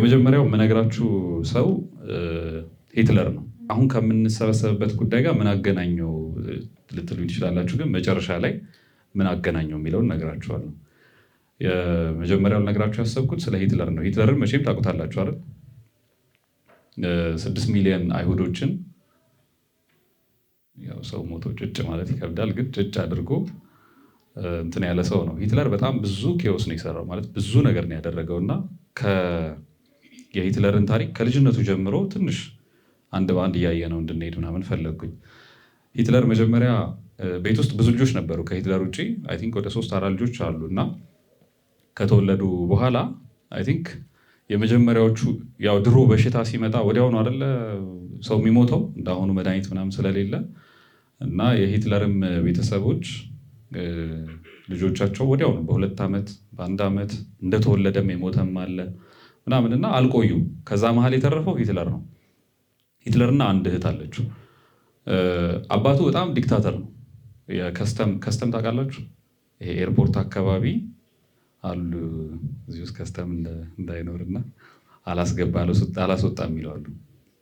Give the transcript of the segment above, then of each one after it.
የመጀመሪያው የምነግራችሁ ሰው ሂትለር ነው። አሁን ከምንሰበሰብበት ጉዳይ ጋር ምን አገናኘው ልትሉኝ ትችላላችሁ፣ ግን መጨረሻ ላይ ምን አገናኘው የሚለውን ነግራችኋለሁ። የመጀመሪያው ልነግራችሁ ያሰብኩት ስለ ሂትለር ነው። ሂትለርን መቼም ታውቁታላችሁ አይደል? 6 ሚሊዮን አይሁዶችን ያው ሰው ሞቶ ጭጭ ማለት ይከብዳል፣ ግን ጭጭ አድርጎ እንትን ያለ ሰው ነው። ሂትለር በጣም ብዙ ኬዎስ ነው የሰራው፣ ማለት ብዙ ነገር ነው ያደረገው እና የሂትለርን ታሪክ ከልጅነቱ ጀምሮ ትንሽ አንድ በአንድ እያየ ነው እንድንሄድ ምናምን ፈለግኩኝ። ሂትለር መጀመሪያ ቤት ውስጥ ብዙ ልጆች ነበሩ ከሂትለር ውጭ አይ ቲንክ ወደ 3-4 ልጆች አሉ እና ከተወለዱ በኋላ አይ ቲንክ የመጀመሪያዎቹ ያው ድሮ በሽታ ሲመጣ ወዲያውኑ አይደለ ሰው የሚሞተው እንዳሁኑ መድኃኒት ምናምን ስለሌለ እና የሂትለርም ቤተሰቦች ልጆቻቸው ወዲያውኑ በ2 ዓመት በ1 ዓመት እንደተወለደም የሞተም አለ ምናምን እና አልቆዩም። ከዛ መሀል የተረፈው ሂትለር ነው። ሂትለርና አንድ እህት አለችው። አባቱ በጣም ዲክታተር ነው። ከስተም ታውቃላችሁ? ይሄ ኤርፖርት አካባቢ አሉ እዚህ ውስጥ ከስተም እንዳይኖርና አላስወጣም ይለዋሉ።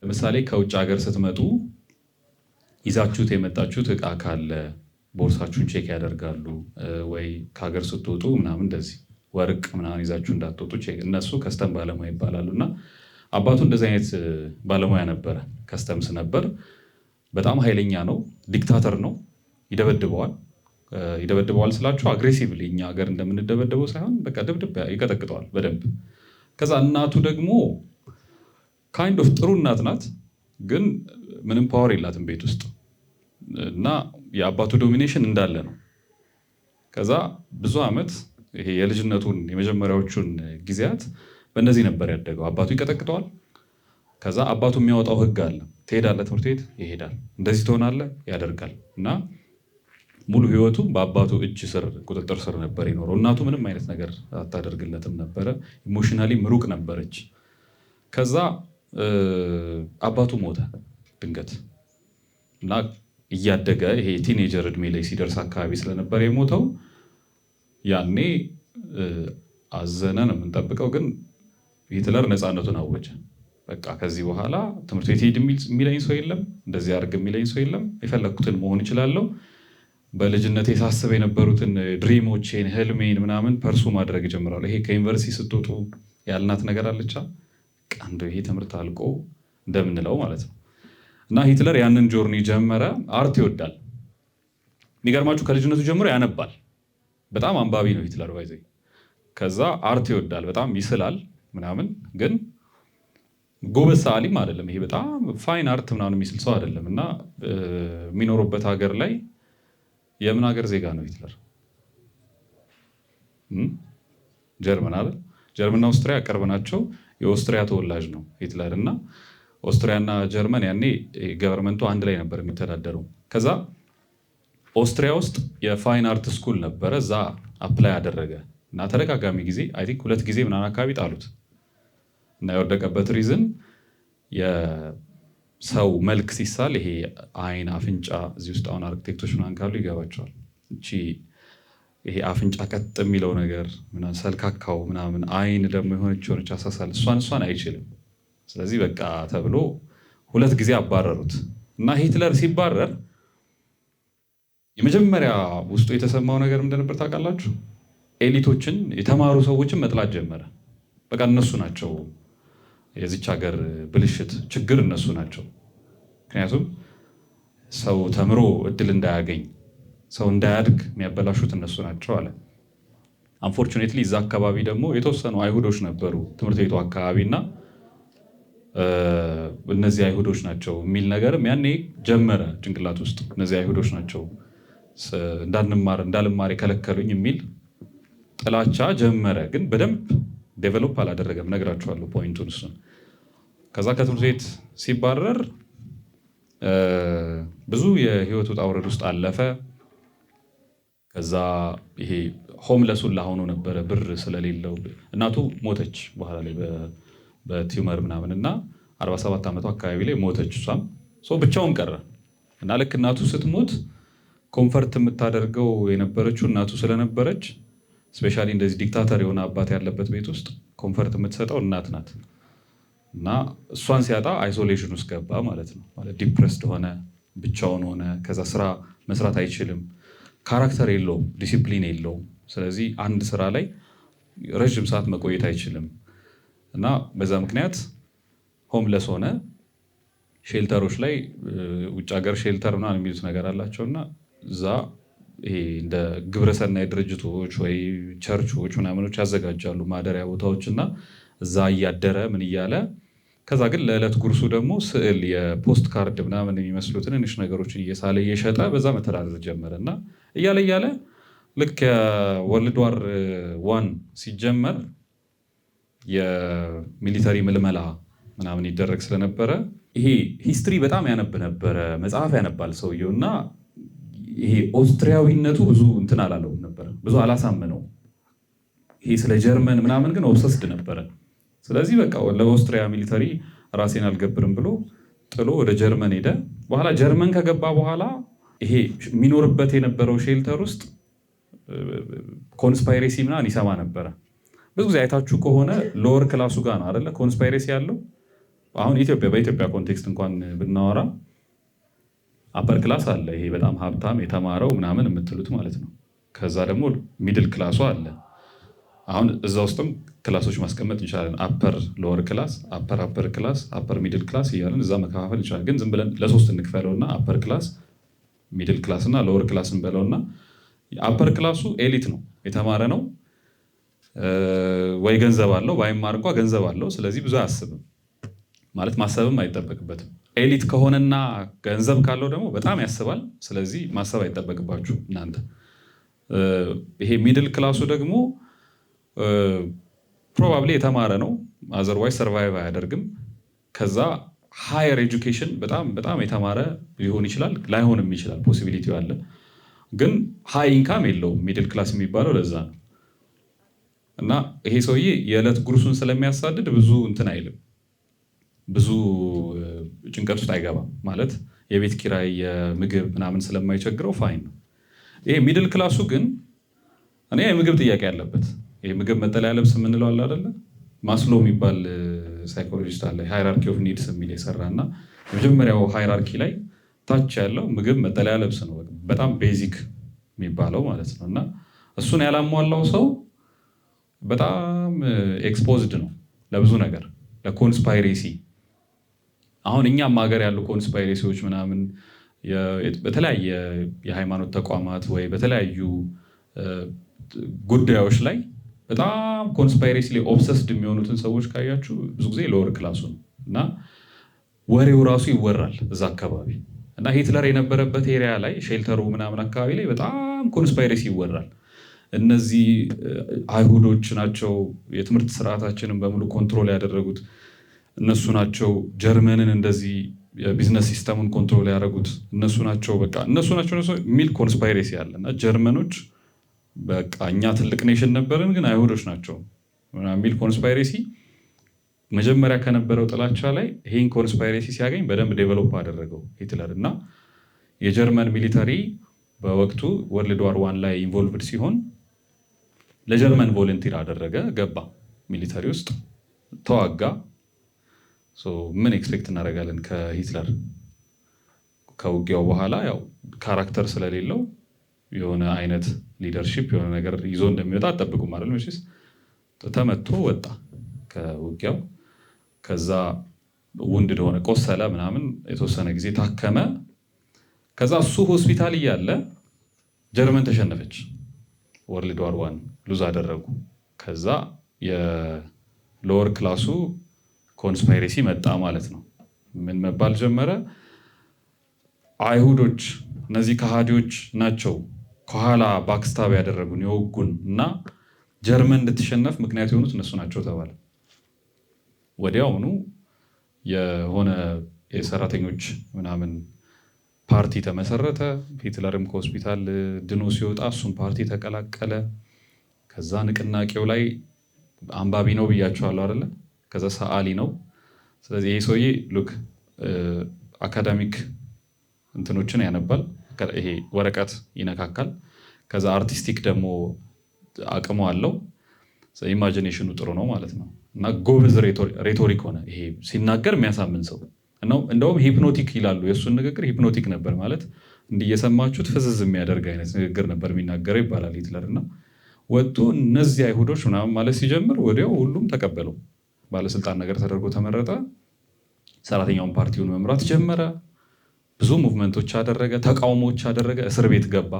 ለምሳሌ ከውጭ ሀገር ስትመጡ ይዛችሁት የመጣችሁት እቃ ካለ ቦርሳችሁን ቼክ ያደርጋሉ። ወይ ከሀገር ስትወጡ ምናምን እንደዚህ ወርቅ ምናምን ይዛችሁ እንዳትወጡ እነሱ ከስተም ባለሙያ ይባላሉ። እና አባቱ እንደዚህ አይነት ባለሙያ ነበረ፣ ከስተምስ ነበር። በጣም ኃይለኛ ነው፣ ዲክታተር ነው። ይደበድበዋል ስላችሁ አግሬሲቭሊ እኛ ሀገር እንደምንደበደበው ሳይሆን በቃ ድብድብ ይቀጠቅጠዋል በደንብ። ከዛ እናቱ ደግሞ ካይንድ ኦፍ ጥሩ እናት ናት፣ ግን ምንም ፓወር የላትም ቤት ውስጥ እና የአባቱ ዶሚኔሽን እንዳለ ነው። ከዛ ብዙ ዓመት ይሄ የልጅነቱን የመጀመሪያዎቹን ጊዜያት በእነዚህ ነበር ያደገው። አባቱ ይቀጠቅጠዋል። ከዛ አባቱ የሚያወጣው ህግ አለ። ትሄዳለህ ትምህርት ቤት ይሄዳል፣ እንደዚህ ትሆናለህ ያደርጋል። እና ሙሉ ህይወቱ በአባቱ እጅ ስር ቁጥጥር ስር ነበር የኖረው። እናቱ ምንም አይነት ነገር አታደርግለትም ነበረ። ኢሞሽናሊ ምሩቅ ነበረች። ከዛ አባቱ ሞተ ድንገት እና እያደገ ይሄ ቲኔጀር እድሜ ላይ ሲደርስ አካባቢ ስለነበር የሞተው ያኔ አዘነ ነው የምንጠብቀው። ግን ሂትለር ነፃነቱን አወጀ። በቃ ከዚህ በኋላ ትምህርት ቤት ሄድ የሚለኝ ሰው የለም፣ እንደዚህ አድርግ የሚለኝ ሰው የለም፣ የፈለግኩትን መሆን እችላለሁ። በልጅነት የሳስበ የነበሩትን ድሪሞቼን ህልሜን ምናምን ፐርሱ ማድረግ ጀምራለሁ። ይሄ ከዩኒቨርሲቲ ስትወጡ ያልናት ነገር አለቻ ቀንዶ ይሄ ትምህርት አልቆ እንደምንለው ማለት ነው። እና ሂትለር ያንን ጆርኒ ጀመረ። አርት ይወዳል። የሚገርማችሁ ከልጅነቱ ጀምሮ ያነባል። በጣም አንባቢ ነው ሂትለር ባይዘ። ከዛ አርት ይወዳል፣ በጣም ይስላል ምናምን፣ ግን ጎበዝ ሰዓሊም አይደለም። ይሄ በጣም ፋይን አርት ምናምን የሚስል ሰው አይደለም። እና የሚኖሩበት ሀገር ላይ የምን ሀገር ዜጋ ነው ሂትለር? ጀርመን አይደል? ጀርመንና ኦስትሪያ ቅርብ ናቸው። የኦስትሪያ ተወላጅ ነው ሂትለር እና ኦስትሪያና ጀርመን ያኔ ገቨርንመንቱ አንድ ላይ ነበር የሚተዳደረው። ከዛ ኦስትሪያ ውስጥ የፋይን አርት ስኩል ነበረ። እዛ አፕላይ ያደረገ እና ተደጋጋሚ ጊዜ አይ ቲንክ 2 ጊዜ ምናምን አካባቢ ጣሉት እና የወደቀበት ሪዝን የሰው መልክ ሲሳል ይሄ አይን፣ አፍንጫ እዚህ ውስጥ አሁን አርክቴክቶች ምናምን ካሉ ይገባቸዋል። እቺ ይሄ አፍንጫ ቀጥ የሚለው ነገር ምናምን ሰልካካው ምናምን፣ አይን ደግሞ የሆነች አሳሳል እሷን አይችልም። ስለዚህ በቃ ተብሎ 2 ጊዜ አባረሩት እና ሂትለር ሲባረር የመጀመሪያ ውስጡ የተሰማው ነገር እንደነበር ታውቃላችሁ? ኤሊቶችን የተማሩ ሰዎችን መጥላት ጀመረ። በቃ እነሱ ናቸው የዚች ሀገር ብልሽት ችግር፣ እነሱ ናቸው። ምክንያቱም ሰው ተምሮ እድል እንዳያገኝ ሰው እንዳያድግ የሚያበላሹት እነሱ ናቸው አለ። አንፎርቹኔትሊ እዛ አካባቢ ደግሞ የተወሰኑ አይሁዶች ነበሩ ትምህርት ቤቱ አካባቢ እና እነዚህ አይሁዶች ናቸው የሚል ነገርም ያኔ ጀመረ ጭንቅላት ውስጥ። እነዚህ አይሁዶች ናቸው እንዳልማር የከለከሉኝ የሚል ጥላቻ ጀመረ። ግን በደንብ ዴቨሎፕ አላደረገም። ነግራችኋለሁ ፖይንቱን እሱን። ከዛ ከትምህርት ቤት ሲባረር ብዙ የህይወት ውጣ ውረድ ውስጥ አለፈ። ከዛ ይሄ ሆምለሱን ላሆኖ ነበረ፣ ብር ስለሌለው። እናቱ ሞተች በኋላ ላይ በቲዩመር ምናምን እና 47 ዓመቷ አካባቢ ላይ ሞተች። እሷም ብቻውን ቀረ እና ልክ እናቱ ስትሞት ኮንፈርት የምታደርገው የነበረችው እናቱ ስለነበረች፣ ስፔሻሊ እንደዚህ ዲክታተር የሆነ አባት ያለበት ቤት ውስጥ ኮንፈርት የምትሰጠው እናት ናት። እና እሷን ሲያጣ አይሶሌሽን ውስጥ ገባ ማለት ነው። ማለት ዲፕረስድ ሆነ፣ ብቻውን ሆነ። ከዛ ስራ መስራት አይችልም፣ ካራክተር የለውም፣ ዲሲፕሊን የለውም። ስለዚህ አንድ ስራ ላይ ረዥም ሰዓት መቆየት አይችልም እና በዛ ምክንያት ሆምለስ ሆነ። ሼልተሮች ላይ ውጭ ሀገር ሼልተር ምናምን የሚሉት ነገር አላቸው እና እዛ ይሄ እንደ ግብረሰናይ ድርጅቶች ወይ ቸርቾች ምናምኖች ያዘጋጃሉ ማደሪያ ቦታዎች እና እዛ እያደረ ምን እያለ ከዛ ግን ለዕለት ጉርሱ ደግሞ ስዕል፣ የፖስት ካርድ ምናምን የሚመስሉ ትንንሽ ነገሮችን እየሳለ እየሸጠ በዛ መተዳደር ጀመረ እና እያለ እያለ ልክ የወርልድ ዋር 1 ሲጀመር የሚሊተሪ ምልመላ ምናምን ይደረግ ስለነበረ ይሄ ሂስትሪ በጣም ያነብ ነበረ፣ መጽሐፍ ያነባል ሰውየው እና ይሄ ኦስትሪያዊነቱ ብዙ እንትን አላለውም ነበረ፣ ብዙ አላሳመነው። ይሄ ስለ ጀርመን ምናምን ግን ኦብሰስድ ነበረ። ስለዚህ በቃ ለኦስትሪያ ሚሊተሪ ራሴን አልገብርም ብሎ ጥሎ ወደ ጀርመን ሄደ። በኋላ ጀርመን ከገባ በኋላ ይሄ የሚኖርበት የነበረው ሼልተር ውስጥ ኮንስፓይሬሲ ምናምን ይሰማ ነበረ። ብዙ ጊዜ አይታችሁ ከሆነ ሎወር ክላሱ ጋር ነው አይደለ ኮንስፓይሬሲ ያለው። አሁን በኢትዮጵያ ኮንቴክስት እንኳን ብናወራ አፐር ክላስ አለ፣ ይሄ በጣም ሀብታም የተማረው ምናምን የምትሉት ማለት ነው። ከዛ ደግሞ ሚድል ክላሱ አለ። አሁን እዛ ውስጥም ክላሶች ማስቀመጥ እንችላለን። አፐር ሎወር ክላስ፣ አፐር ክላስ፣ አፐር ሚድል ክላስ እያለን እዛ መከፋፈል እንችላለን። ግን ዝም ብለን ለሶስት እንክፈለውና አፐር ክላስ፣ ሚድል ክላስ እና ሎወር ክላስ እንበለውና አፐር ክላሱ ኤሊት ነው፣ የተማረ ነው፣ ወይ ገንዘብ አለው፣ ባይማር እንኳ ገንዘብ አለው። ስለዚህ ብዙ አያስብም ማለት ማሰብም አይጠበቅበትም። ኤሊት ከሆነና ገንዘብ ካለው ደግሞ በጣም ያስባል። ስለዚህ ማሰብ አይጠበቅባችሁ እናንተ። ይሄ ሚድል ክላሱ ደግሞ ፕሮባብሊ የተማረ ነው፣ አዘርዋይዝ ሰርቫይቭ አያደርግም። ከዛ ሃየር ኤጁኬሽን በጣም የተማረ ሊሆን ይችላል፣ ላይሆንም ይችላል፣ ፖሲቢሊቲ አለ። ግን ሃይ ኢንካም የለውም ሚድል ክላስ የሚባለው ለዛ ነው። እና ይሄ ሰውዬ የዕለት ጉርሱን ስለሚያሳድድ ብዙ እንትን አይልም፣ ብዙ ጭንቀት ውስጥ አይገባም። ማለት የቤት ኪራይ የምግብ ምናምን ስለማይቸግረው ፋይን ነው። ይሄ ሚድል ክላሱ ግን እኔ የምግብ ጥያቄ ያለበት ይሄ ምግብ መጠለያ ልብስ የምንለው አለ አይደለ? ማስሎ የሚባል ሳይኮሎጂስት አለ፣ ሃይራርኪ ኦፍ ኒድስ የሚል የሰራ እና የመጀመሪያው ሃይራርኪ ላይ ታች ያለው ምግብ መጠለያ ልብስ ነው፣ በጣም ቤዚክ የሚባለው ማለት ነው። እና እሱን ያላሟላው ሰው በጣም ኤክስፖዝድ ነው ለብዙ ነገር፣ ለኮንስፓይሬሲ። አሁን እኛም ሀገር ያሉ ኮንስፓይሬሲዎች ምናምን በተለያየ የሃይማኖት ተቋማት ወይ በተለያዩ ጉዳዮች ላይ በጣም ኮንስፓይሬሲ ላይ ኦብሰስድ የሚሆኑትን ሰዎች ካያችሁ ብዙ ጊዜ ሎወር ክላሱ ነው እና ወሬው ራሱ ይወራል እዛ አካባቢ። እና ሂትለር የነበረበት ኤሪያ ላይ ሼልተሩ ምናምን አካባቢ ላይ በጣም ኮንስፓይሬሲ ይወራል። እነዚህ አይሁዶች ናቸው የትምህርት ስርዓታችንን በሙሉ ኮንትሮል ያደረጉት፣ እነሱ ናቸው ጀርመንን እንደዚህ የቢዝነስ ሲስተሙን ኮንትሮል ያደረጉት፣ እነሱ ናቸው በቃ እነሱ ናቸው የሚል ኮንስፓይሬሲ አለ። እና ጀርመኖች በቃ እኛ ትልቅ ኔሽን ነበርን ግን አይሁዶች ናቸው የሚል ኮንስፓይሬሲ መጀመሪያ ከነበረው ጥላቻ ላይ ይህን ኮንስፓይሬሲ ሲያገኝ በደንብ ዴቨሎፕ አደረገው ሂትለር። እና የጀርመን ሚሊተሪ በወቅቱ ወርልድ ዋር 1 ላይ ኢንቮልቭድ ሲሆን ለጀርመን ቮለንቲር አደረገ፣ ገባ ሚሊተሪ ውስጥ ተዋጋ። ምን ኤክስፔክት እናደርጋለን ከሂትለር? ከውጊያው በኋላ ያው ካራክተር ስለሌለው የሆነ አይነት ሊደርሺፕ የሆነ ነገር ይዞ እንደሚወጣ አጠብቁም ማለት ነው። ተመቶ ወጣ ከውጊያው። ከዛ ውንድድ ሆነ፣ ቆሰለ ምናምን፣ የተወሰነ ጊዜ ታከመ። ከዛ እሱ ሆስፒታል እያለ ጀርመን ተሸነፈች። ወርልድ ዋር 1 ሉዝ አደረጉ። ከዛ የሎወር ክላሱ ኮንስፓይሬሲ መጣ ማለት ነው። ምን መባል ጀመረ? አይሁዶች እነዚህ ከሃዲዎች ናቸው ከኋላ ባክስታብ ያደረጉን የወጉን እና ጀርመን እንድትሸነፍ ምክንያት የሆኑት እነሱ ናቸው ተባለ። ወዲያውኑ የሆነ የሰራተኞች ምናምን ፓርቲ ተመሰረተ። ሂትለርም ከሆስፒታል ድኖ ሲወጣ እሱም ፓርቲ ተቀላቀለ። ከዛ ንቅናቄው ላይ አንባቢ ነው ብያቸዋለሁ አይደለ? ከዛ ሰዓሊ ነው። ስለዚህ ይሄ ሰውዬ ሉክ አካዳሚክ እንትኖችን ያነባል፣ ይሄ ወረቀት ይነካካል። ከዛ አርቲስቲክ ደግሞ አቅሙ አለው። ኢማጂኔሽኑ ጥሩ ነው ማለት ነው። እና ጎበዝ ሬቶሪክ ሆነ። ይሄ ሲናገር የሚያሳምን ሰው ነው። እንደውም ሂፕኖቲክ ይላሉ። የእሱን ንግግር ሂፕኖቲክ ነበር ማለት እንዲህ እየሰማችሁት ፍዝዝ የሚያደርግ አይነት ንግግር ነበር የሚናገረው ይባላል ሂትለር። እና ወጥቶ እነዚህ አይሁዶች ምናምን ማለት ሲጀምር ወዲያው ሁሉም ተቀበለው። ባለስልጣን ነገር ተደርጎ ተመረጠ። ሰራተኛውን ፓርቲውን መምራት ጀመረ። ብዙ ሙቭመንቶች አደረገ፣ ተቃውሞዎች አደረገ፣ እስር ቤት ገባ።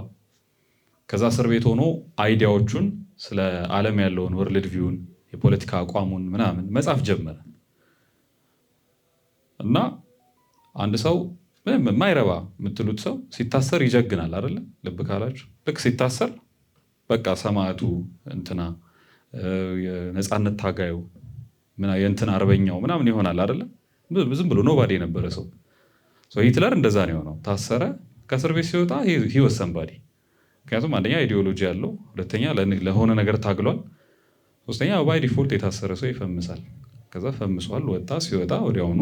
ከዛ እስር ቤት ሆኖ አይዲያዎቹን ስለ ዓለም ያለውን ወርልድ ቪውን የፖለቲካ አቋሙን ምናምን መጻፍ ጀመረ። እና አንድ ሰው የማይረባ የምትሉት ሰው ሲታሰር ይጀግናል አይደለ? ልብ ካላችሁ ልክ ሲታሰር በቃ ሰማዕቱ እንትና የነፃነት ታጋዩ የእንትን አርበኛው ምናምን ይሆናል አይደለ? ዝም ብሎ ኖባዴ የነበረ ሰው ሂትለር እንደዛ ነው የሆነው። ታሰረ። ከእስር ቤት ሲወጣ ሂወዝ ሰምባዲ። ምክንያቱም አንደኛ አይዲዮሎጂ ያለው፣ ሁለተኛ ለሆነ ነገር ታግሏል፣ ሶስተኛ ባይ ዲፎልት የታሰረ ሰው ይፈምሳል። ከዛ ፈምሷል፣ ወጣ። ሲወጣ ወዲያውኑ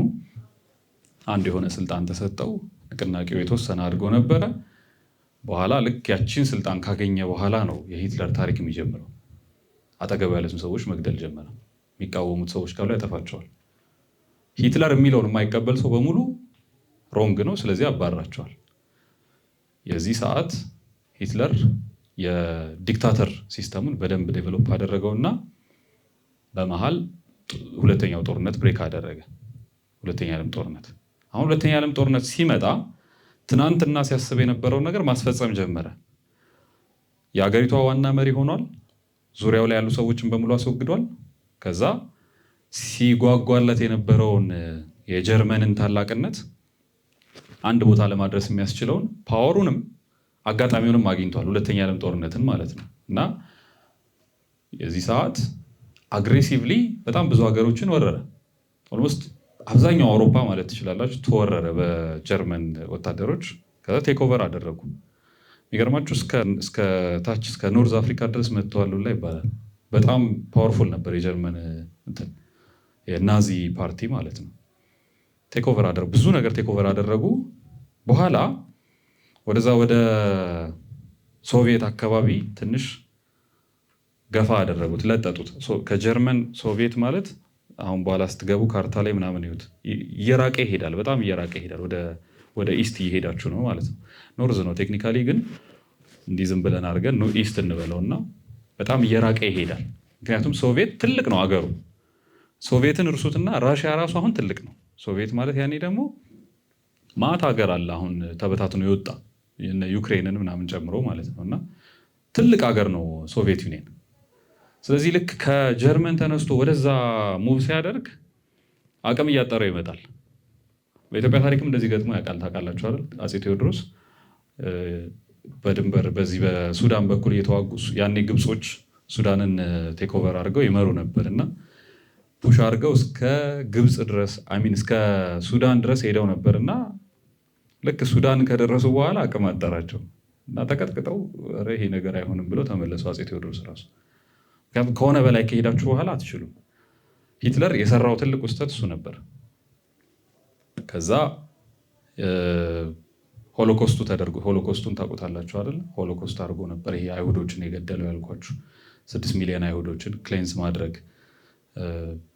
አንድ የሆነ ስልጣን ተሰጠው። ንቅናቄው የተወሰነ አድርጎ ነበረ። በኋላ ልክ ያቺን ስልጣን ካገኘ በኋላ ነው የሂትለር ታሪክ የሚጀምረው። አጠገቡ ያሉትን ሰዎች መግደል ጀመረ። የሚቃወሙት ሰዎች ካሉ ያጠፋቸዋል። ሂትለር የሚለውን የማይቀበል ሰው በሙሉ ሮንግ ነው፣ ስለዚህ አባራቸዋል። የዚህ ሰዓት ሂትለር የዲክታተር ሲስተሙን በደንብ ዴቨሎፕ አደረገውና በመሃል ሁለተኛው ጦርነት ብሬክ አደረገ። ሁለተኛ ዓለም ጦርነት። አሁን ሁለተኛ ዓለም ጦርነት ሲመጣ ትናንትና ሲያስብ የነበረውን ነገር ማስፈጸም ጀመረ። የሀገሪቷ ዋና መሪ ሆኗል። ዙሪያው ላይ ያሉ ሰዎችን በሙሉ አስወግዷል። ከዛ ሲጓጓለት የነበረውን የጀርመንን ታላቅነት አንድ ቦታ ለማድረስ የሚያስችለውን ፓወሩንም አጋጣሚውንም አግኝቷል። ሁለተኛ ዓለም ጦርነትን ማለት ነው። እና የዚህ ሰዓት አግሬሲቭሊ በጣም ብዙ ሀገሮችን ወረረ። ኦልሞስት አብዛኛው አውሮፓ ማለት ትችላላችሁ ተወረረ በጀርመን ወታደሮች። ከዛ ቴክኦቨር አደረጉ። የሚገርማችሁ እስከ ታች እስከ ኖርዝ አፍሪካ ድረስ መጥተዋል ላይ ይባላል። በጣም ፓወርፉል ነበር የጀርመን የናዚ ፓርቲ ማለት ነው። ቴክኦቨር አደረጉ፣ ብዙ ነገር ቴክኦቨር አደረጉ። በኋላ ወደዛ ወደ ሶቪየት አካባቢ ትንሽ ገፋ አደረጉት፣ ለጠጡት። ከጀርመን ሶቪየት ማለት አሁን በኋላ ስትገቡ ካርታ ላይ ምናምን ይሁት እየራቀ ይሄዳል፣ በጣም እየራቀ ይሄዳል። ወደ ኢስት እየሄዳችሁ ነው ማለት ነው። ኖርዝ ነው ቴክኒካሊ፣ ግን እንዲህ ዝም ብለን አድርገን ኢስት እንበለውና በጣም እየራቀ ይሄዳል። ምክንያቱም ሶቪየት ትልቅ ነው አገሩ። ሶቪየትን እርሱትና ራሽያ ራሱ አሁን ትልቅ ነው። ሶቪየት ማለት ያኔ ደግሞ ማት ሀገር አለ አሁን ተበታትኖ የወጣ ዩክሬንን ምናምን ጨምሮ ማለት ነው። እና ትልቅ ሀገር ነው ሶቪየት ዩኒየን። ስለዚህ ልክ ከጀርመን ተነስቶ ወደዛ ሙቭ ሲያደርግ አቅም እያጠረው ይመጣል። በኢትዮጵያ ታሪክም እንደዚህ ገጥሞ ያውቃል። ታውቃላችሁ አይደል? አፄ ቴዎድሮስ በድንበር በዚህ በሱዳን በኩል እየተዋጉ ያኔ ግብጾች ሱዳንን ቴክኦቨር አድርገው ይመሩ ነበር እና ፑሽ አድርገው እስከ ግብፅ ድረስ እስከ ሱዳን ድረስ ሄደው ነበር እና ልክ ሱዳን ከደረሱ በኋላ አቅም አጠራቸው እና ተቀጥቅጠው ይሄ ነገር አይሆንም ብለው ተመለሱ አፄ ቴዎድሮስ ራሱ። ምክንያቱም ከሆነ በላይ ከሄዳችሁ በኋላ አትችሉም። ሂትለር የሰራው ትልቁ ስህተት እሱ ነበር። ከዛ ሆሎኮስቱ ተደርጎ ሆሎኮስቱን ታውቁታላችሁ አይደል? ሆሎኮስት አድርጎ ነበር። ይሄ አይሁዶችን የገደለው ያልኳችሁ 6 ሚሊዮን አይሁዶችን ክሌንስ ማድረግ፣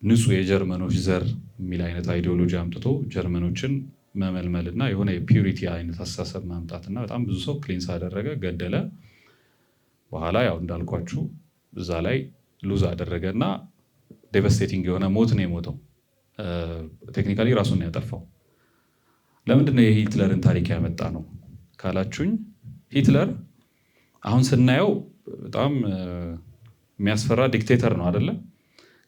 ንጹህ የጀርመኖች ዘር የሚል አይነት አይዲዮሎጂ አምጥቶ ጀርመኖችን መመልመልና የሆነ የፒዩሪቲ አይነት አስተሳሰብ ማምጣትና በጣም ብዙ ሰው ክሌንስ አደረገ፣ ገደለ። በኋላ ያው እንዳልኳችሁ እዛ ላይ ሉዝ አደረገና ዴቨስቴቲንግ የሆነ ሞት ነው የሞተው። ቴክኒካሊ ራሱን ነው ያጠፋው። ለምንድነው የሂትለርን ታሪክ ያመጣ ነው ካላችሁኝ፣ ሂትለር አሁን ስናየው በጣም የሚያስፈራ ዲክቴተር ነው አይደለ?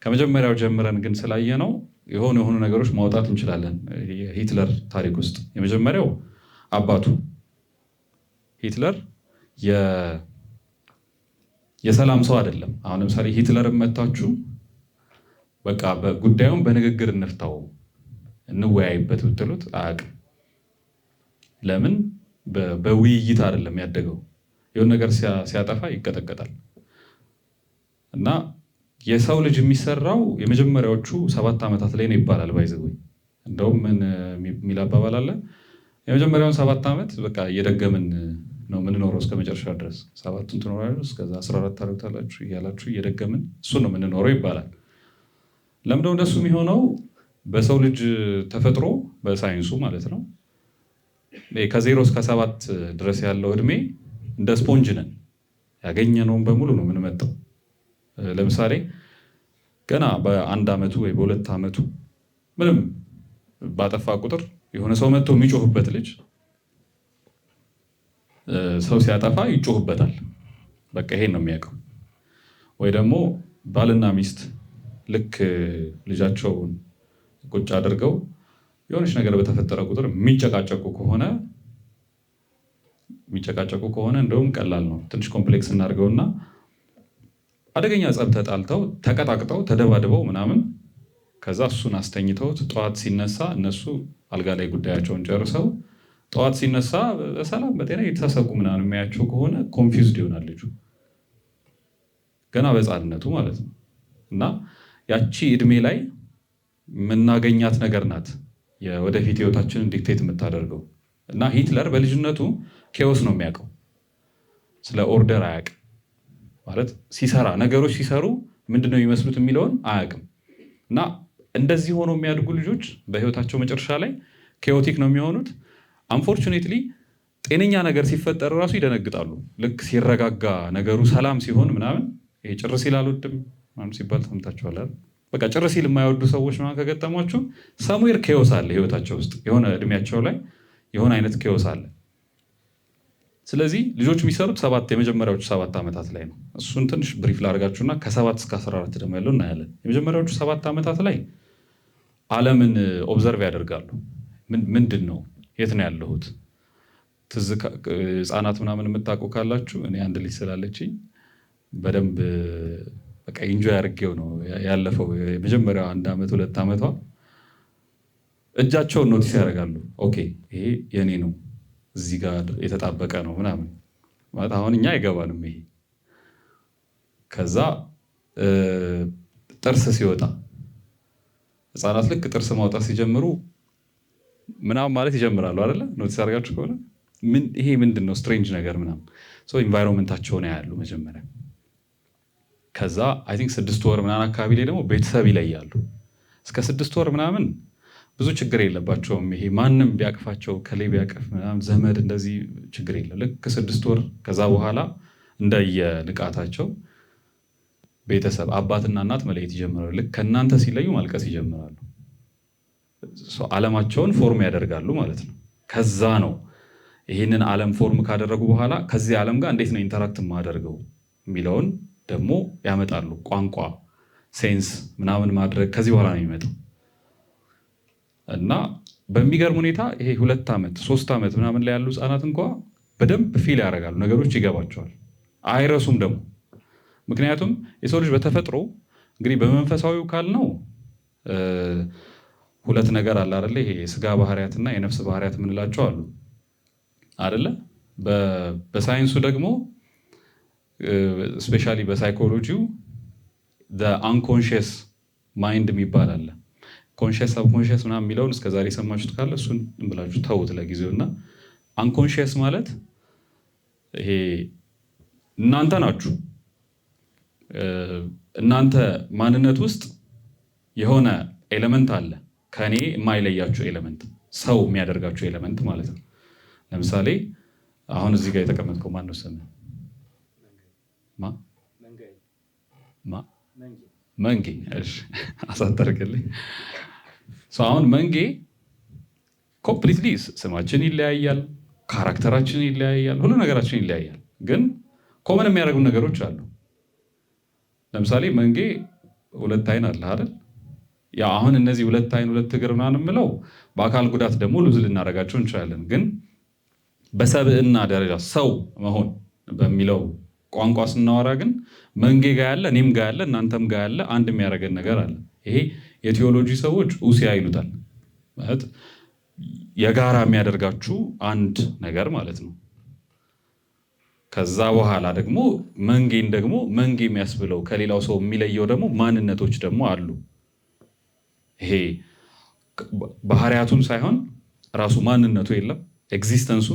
ከመጀመሪያው ጀምረን ግን ስላየነው የሆኑ ነገሮች ማውጣት እንችላለን። የሂትለር ታሪክ ውስጥ የመጀመሪያው አባቱ ሂትለር የሰላም ሰው አይደለም። አሁን ለምሳሌ ሂትለርን መታችሁ በቃ ጉዳዩን በንግግር እንፍታው እንወያይበት ብትሉት አያውቅም። ለምን? በውይይት አይደለም ያደገው። የሆነ ነገር ሲያጠፋ ይቀጠቀጣል። እና የሰው ልጅ የሚሰራው የመጀመሪያዎቹ 7 ዓመታት ላይ ነው ይባላል። ባይዘው እንደውም ምን የሚል አባባል አለ? የመጀመሪያውን 7 ዓመት በቃ እየደገምን ነው የምንኖረው እስከ መጨረሻ ድረስ። 7ቱን ትኖራላችሁ እስከዛ 14 ታደርጉታላችሁ እያላችሁ እየደገምን እሱን ነው የምንኖረው ይባላል። ለምንድነው እንደሱ የሚሆነው? በሰው ልጅ ተፈጥሮ በሳይንሱ ማለት ነው ከ0 እስከ 7 ድረስ ያለው እድሜ እንደ ስፖንጅ ነን። ያገኘነውን በሙሉ ነው የምንመጣው። ለምሳሌ ገና በ1 ዓመቱ ወይ በ2 ዓመቱ ምንም ባጠፋ ቁጥር የሆነ ሰው መጥቶ የሚጮህበት ልጅ ሰው ሲያጠፋ ይጮህበታል። በቃ ይሄን ነው የሚያውቀው። ወይ ደግሞ ባልና ሚስት ልክ ልጃቸውን ቁጭ አድርገው የሆነች ነገር በተፈጠረ ቁጥር የሚጨቃጨቁ ከሆነ እንደውም ቀላል ነው። ትንሽ ኮምፕሌክስ እናድርገውና አደገኛ ጸብ ተጣልተው ተቀጣቅጠው ተደባድበው ምናምን ከዛ እሱን አስተኝተውት ጠዋት ሲነሳ እነሱ አልጋ ላይ ጉዳያቸውን ጨርሰው ጠዋት ሲነሳ በሰላም በጤና የተሳሰቁ ምናምን የሚያቸው ከሆነ ኮንፊውዝድ ይሆናል ልጁ ገና በሕፃንነቱ ማለት ነው። እና ያቺ እድሜ ላይ የምናገኛት ነገር ናት የወደፊት ህይወታችንን ዲክቴት የምታደርገው። እና ሂትለር በልጅነቱ ኬዎስ ነው የሚያውቀው፣ ስለ ኦርደር አያውቅም። ማለት ሲሰራ ነገሮች ሲሰሩ ምንድነው የሚመስሉት የሚለውን አያውቅም። እና እንደዚህ ሆኖ የሚያድጉ ልጆች በህይወታቸው መጨረሻ ላይ ኬዎቲክ ነው የሚሆኑት። አንፎርቹኔትሊ ጤነኛ ነገር ሲፈጠር እራሱ ይደነግጣሉ። ልክ ሲረጋጋ ነገሩ ሰላም ሲሆን ምናምን ጭር ሲል አልወድም ምናምን ሲባል ሰምታችኋል። በቃ ጭር ሲል የማይወዱ ሰዎች ምናምን ከገጠሟቸው ሳሙኤል ኬዎስ አለ ህይወታቸው ውስጥ፣ የሆነ እድሜያቸው ላይ የሆነ አይነት ኬዎስ አለ። ስለዚህ ልጆች የሚሰሩት የመጀመሪያዎቹ 7 ዓመታት ላይ ነው። እሱን ትንሽ ብሪፍ ላደርጋችሁና ከ7 እስከ 14 ደግሞ ያለው እናያለን። የመጀመሪያዎቹ 7 ዓመታት ላይ ዓለምን ኦብዘርቭ ያደርጋሉ። ምንድን ነው፣ የት ነው ያለሁት? ህፃናት ምናምን የምታውቁ ካላችሁ እኔ አንድ ልጅ ስላለችኝ በደንብ በቃ ኢንጆይ አድርጌው ነው ያለፈው። የመጀመሪያው 1 ዓመት 2 ዓመቷ እጃቸውን ኖቲስ ያደርጋሉ። ኦኬ ይሄ የኔ ነው፣ እዚህ ጋር የተጣበቀ ነው ምናምን ማለት አሁን እኛ አይገባንም ይሄ። ከዛ ጥርስ ሲወጣ ህፃናት ልክ ጥርስ ማውጣት ሲጀምሩ ምናምን ማለት ይጀምራሉ አይደለ? ኖቲስ አድርጋችሁ ከሆነ ይሄ ምንድን ነው ስትሬንጅ ነገር ምናምን ኢንቫይሮንመንታቸውን ያያሉ መጀመሪያ። ከዛ አይ ቲንክ 6 ወር ምናምን አካባቢ ላይ ደግሞ ቤተሰብ ይለያሉ። እስከ 6 ወር ምናምን ብዙ ችግር የለባቸውም። ይሄ ማንም ቢያቅፋቸው ከሌ ቢያቅፍ ምናምን ዘመድ እንደዚህ ችግር የለም። ልክ 6 ወር ከዛ በኋላ እንደየንቃታቸው ቤተሰብ አባትና እናት መለየት ይጀምራሉ። ልክ ከእናንተ ሲለዩ ማልቀስ ይጀምራሉ። ዓለማቸውን ፎርም ያደርጋሉ ማለት ነው። ከዛ ነው ይህንን ዓለም ፎርም ካደረጉ በኋላ ከዚህ ዓለም ጋር እንዴት ነው ኢንተራክት የማደርገው የሚለውን ደግሞ ያመጣሉ። ቋንቋ፣ ሴንስ ምናምን ማድረግ ከዚህ በኋላ ነው የሚመጣው። እና በሚገርም ሁኔታ ይሄ 2 ዓመት 3 ዓመት ምናምን ላይ ያሉ ህፃናት እንኳ በደንብ ፊል ያደርጋሉ፣ ነገሮች ይገባቸዋል፣ አይረሱም ደግሞ። ምክንያቱም የሰው ልጅ በተፈጥሮ እንግዲህ በመንፈሳዊው ካልነው 2 ነገር አለ አይደለ? ይሄ የስጋ ባህሪያትና የነፍስ ባህሪያት የምንላቸው አሉ አይደለ? በሳይንሱ ደግሞ ስፔሻሊ በሳይኮሎጂው አንኮንሽስ ማይንድ የሚባል አለ። ኮንሽስ ሰብኮንሽስ ምናምን የሚለውን እስከዛሬ የሰማችሁት ካለ እሱን ብላችሁ ተውት ለጊዜው። እና አንኮንሽስ ማለት ይሄ እናንተ ናችሁ። እናንተ ማንነት ውስጥ የሆነ ኤሌመንት አለ፣ ከኔ የማይለያችሁ ኤሌመንት፣ ሰው የሚያደርጋችሁ ኤሌመንት ማለት ነው። ለምሳሌ አሁን እዚህ ጋር የተቀመጥከው ማን ነው ስምህ? መንጌ። እሺ አሳጠርክልኝ። አሁን መንጌ ኮምፕሊትሊ ስማችን ይለያያል፣ ካራክተራችን ይለያያል፣ ሁሉ ነገራችን ይለያያል። ግን ኮመን የሚያደርጉ ነገሮች አሉ። ለምሳሌ መንጌ 2 አይን አለ አይደል? ያ አሁን እነዚህ 2 አይን 2 እግር ምናምን የምለው በአካል ጉዳት ደግሞ ሉዝ ልናደርጋቸው እንችላለን። ግን በሰብዕና ደረጃ ሰው መሆን በሚለው ቋንቋ ስናወራ ግን መንጌ ጋ ያለ እኔም ጋ ያለ እናንተም ጋ ያለ አንድ የሚያደርገን ነገር አለ። ይሄ የቴዎሎጂ ሰዎች ኡሲያ ይሉታል። ማለት የጋራ የሚያደርጋችሁ አንድ ነገር ማለት ነው። ከዛ በኋላ ደግሞ መንጌን ደግሞ መንጌ የሚያስብለው ከሌላው ሰው የሚለየው ደግሞ ማንነቶች ደግሞ አሉ። ይሄ ባህሪያቱን ሳይሆን ራሱ ማንነቱ የለም ኤግዚስተንሱ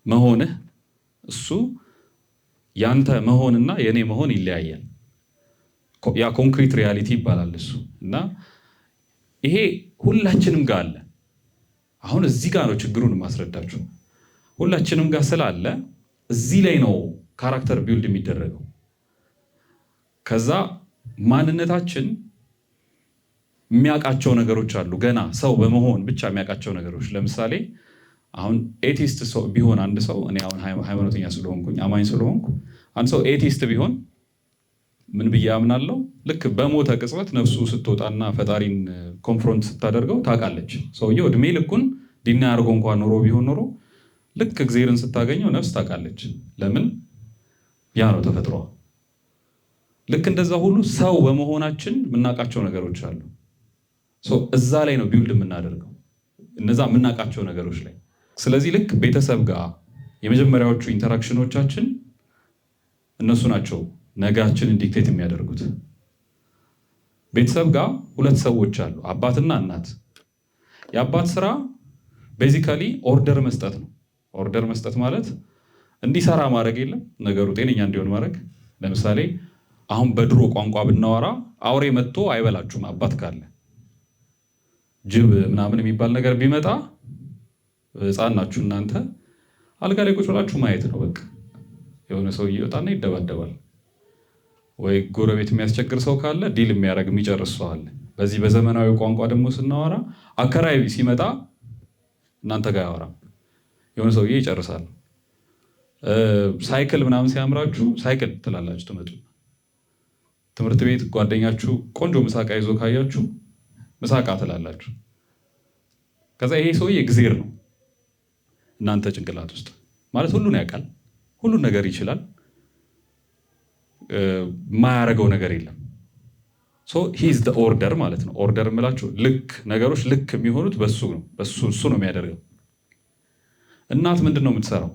መሆንህ እሱ ያንተ መሆንና የኔ መሆን ይለያያል። ያ ኮንክሪት ሪያሊቲ ይባላል እሱ። እና ይሄ ሁላችንም ጋር አለ። አሁን እዚህ ጋር ነው ችግሩን ማስረዳችሁ። ሁላችንም ጋር ስላለ እዚህ ላይ ነው ካራክተር ቢልድ የሚደረገው። ከዛ ማንነታችን የሚያውቃቸው ነገሮች አሉ፣ ገና ሰው በመሆን ብቻ የሚያውቃቸው ነገሮች። ለምሳሌ አሁን ኤቲስት ቢሆን አንድ ሰው፣ እኔ አሁን ሃይማኖተኛ ስለሆንኩኝ አማኝ ስለሆንኩ አንድ ሰው ኤቲስት ቢሆን ምን ብዬ አምናለሁ? ልክ በሞተ ቅጽበት ነፍሱ ስትወጣና ፈጣሪን ኮንፍሮንት ስታደርገው ታውቃለች። ሰውየው እድሜ ልኩን ዲና ያርጎ እንኳን ኖሮ ቢሆን ኖሮ ልክ እግዚአብሔርን ስታገኘው ነፍስ ታውቃለች። ለምን? ያ ነው ተፈጥሮ። ልክ እንደዛ ሁሉ ሰው በመሆናችን የምናውቃቸው ነገሮች አሉ። እዛ ላይ ነው ቢውልድ የምናደርገው፣ እነዛ የምናውቃቸው ነገሮች ላይ። ስለዚህ ልክ ቤተሰብ ጋር የመጀመሪያዎቹ ኢንተራክሽኖቻችን እነሱ ናቸው ነጋችንን ዲክቴት የሚያደርጉት። ቤተሰብ ጋር ሁለት ሰዎች አሉ፣ አባትና እናት። የአባት ስራ ቤዚካሊ ኦርደር መስጠት ነው። ኦርደር መስጠት ማለት እንዲሰራ ማድረግ የለም ነገሩ ጤነኛ እንዲሆን ማድረግ። ለምሳሌ አሁን በድሮ ቋንቋ ብናወራ አውሬ መጥቶ አይበላችሁም። አባት ካለ ጅብ ምናምን የሚባል ነገር ቢመጣ ሕፃን ናችሁ እናንተ አልጋ ላይ ቁጭ ብላችሁ ማየት ነው በቃ። የሆነ ሰው ይወጣና ይደባደባል። ወይ ጎረቤት የሚያስቸግር ሰው ካለ ዲል የሚያደርግ የሚጨርስ ሰው አለ። በዚህ በዘመናዊ ቋንቋ ደግሞ ስናወራ አከራይ ሲመጣ እናንተ ጋር ያወራም፣ የሆነ ሰውዬ ይጨርሳል። ሳይክል ምናምን ሲያምራችሁ ሳይክል ትላላችሁ ትመጡ። ትምህርት ቤት ጓደኛችሁ ቆንጆ ምሳቃ ይዞ ካያችሁ ምሳቃ ትላላችሁ። ከዛ ይሄ ሰውዬ እግዜር ነው እናንተ ጭንቅላት ውስጥ ማለት ሁሉን ያውቃል፣ ሁሉን ነገር ይችላል፣ የማያደርገው ነገር የለም። ሂዝ ዘ ኦርደር ማለት ነው። ኦርደር የምላችሁ ልክ ነገሮች ልክ የሚሆኑት በሱ ነው። እሱ ነው የሚያደርገው። እናት ምንድን ነው የምትሰራው?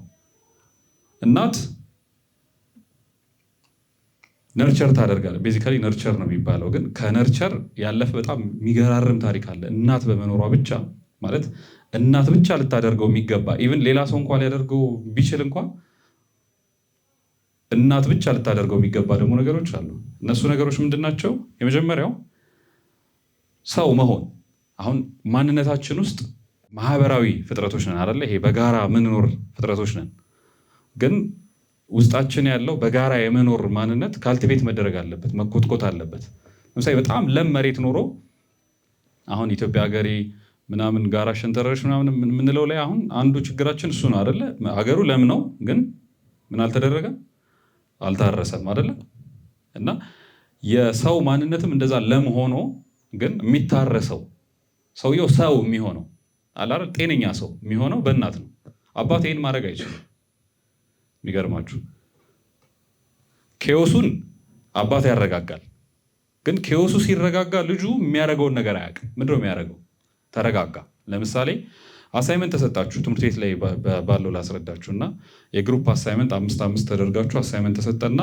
እናት ነርቸር ታደርጋለች። ቤዚካሊ ነርቸር ነው የሚባለው፣ ግን ከነርቸር ያለፈ በጣም የሚገራርም ታሪክ አለ። እናት በመኖሯ ብቻ ማለት እናት ብቻ ልታደርገው የሚገባ ኢቭን ሌላ ሰው እንኳን ሊያደርገው ቢችል እንኳን እናት ብቻ ልታደርገው የሚገባ ደግሞ ነገሮች አሉ። እነሱ ነገሮች ምንድን ናቸው? የመጀመሪያው ሰው መሆን። አሁን ማንነታችን ውስጥ ማህበራዊ ፍጥረቶች ነን አይደለ? ይሄ በጋራ ምንኖር ፍጥረቶች ነን። ግን ውስጣችን ያለው በጋራ የመኖር ማንነት ካልቲቬት መደረግ አለበት፣ መኮትኮት አለበት። ለምሳሌ በጣም ለም መሬት ኖሮ አሁን ኢትዮጵያ ሀገሬ ምናምን ጋራ ሸንተረሮች ምናምን የምንለው ላይ አሁን አንዱ ችግራችን እሱ ነው አይደለ? ሀገሩ ለም ነው፣ ግን ምን አልተደረገም? አልታረሰም አይደለ? እና የሰው ማንነትም እንደዛ ለም ሆኖ ግን የሚታረሰው ሰውየው ሰው የሚሆነው አላረ ጤነኛ ሰው የሚሆነው በእናት ነው። አባት ይሄን ማድረግ አይችልም። የሚገርማችሁ ኬዮሱን አባት ያረጋጋል፣ ግን ኬዮሱ ሲረጋጋ ልጁ የሚያደርገውን ነገር አያውቅም። ምንድን ነው የሚያደርገው? ተረጋጋ። ለምሳሌ አሳይመንት ተሰጣችሁ ትምህርት ቤት ላይ ባለው ላስረዳችሁ እና የግሩፕ አሳይመንት 5 ተደርጋችሁ አሳይመንት ተሰጠና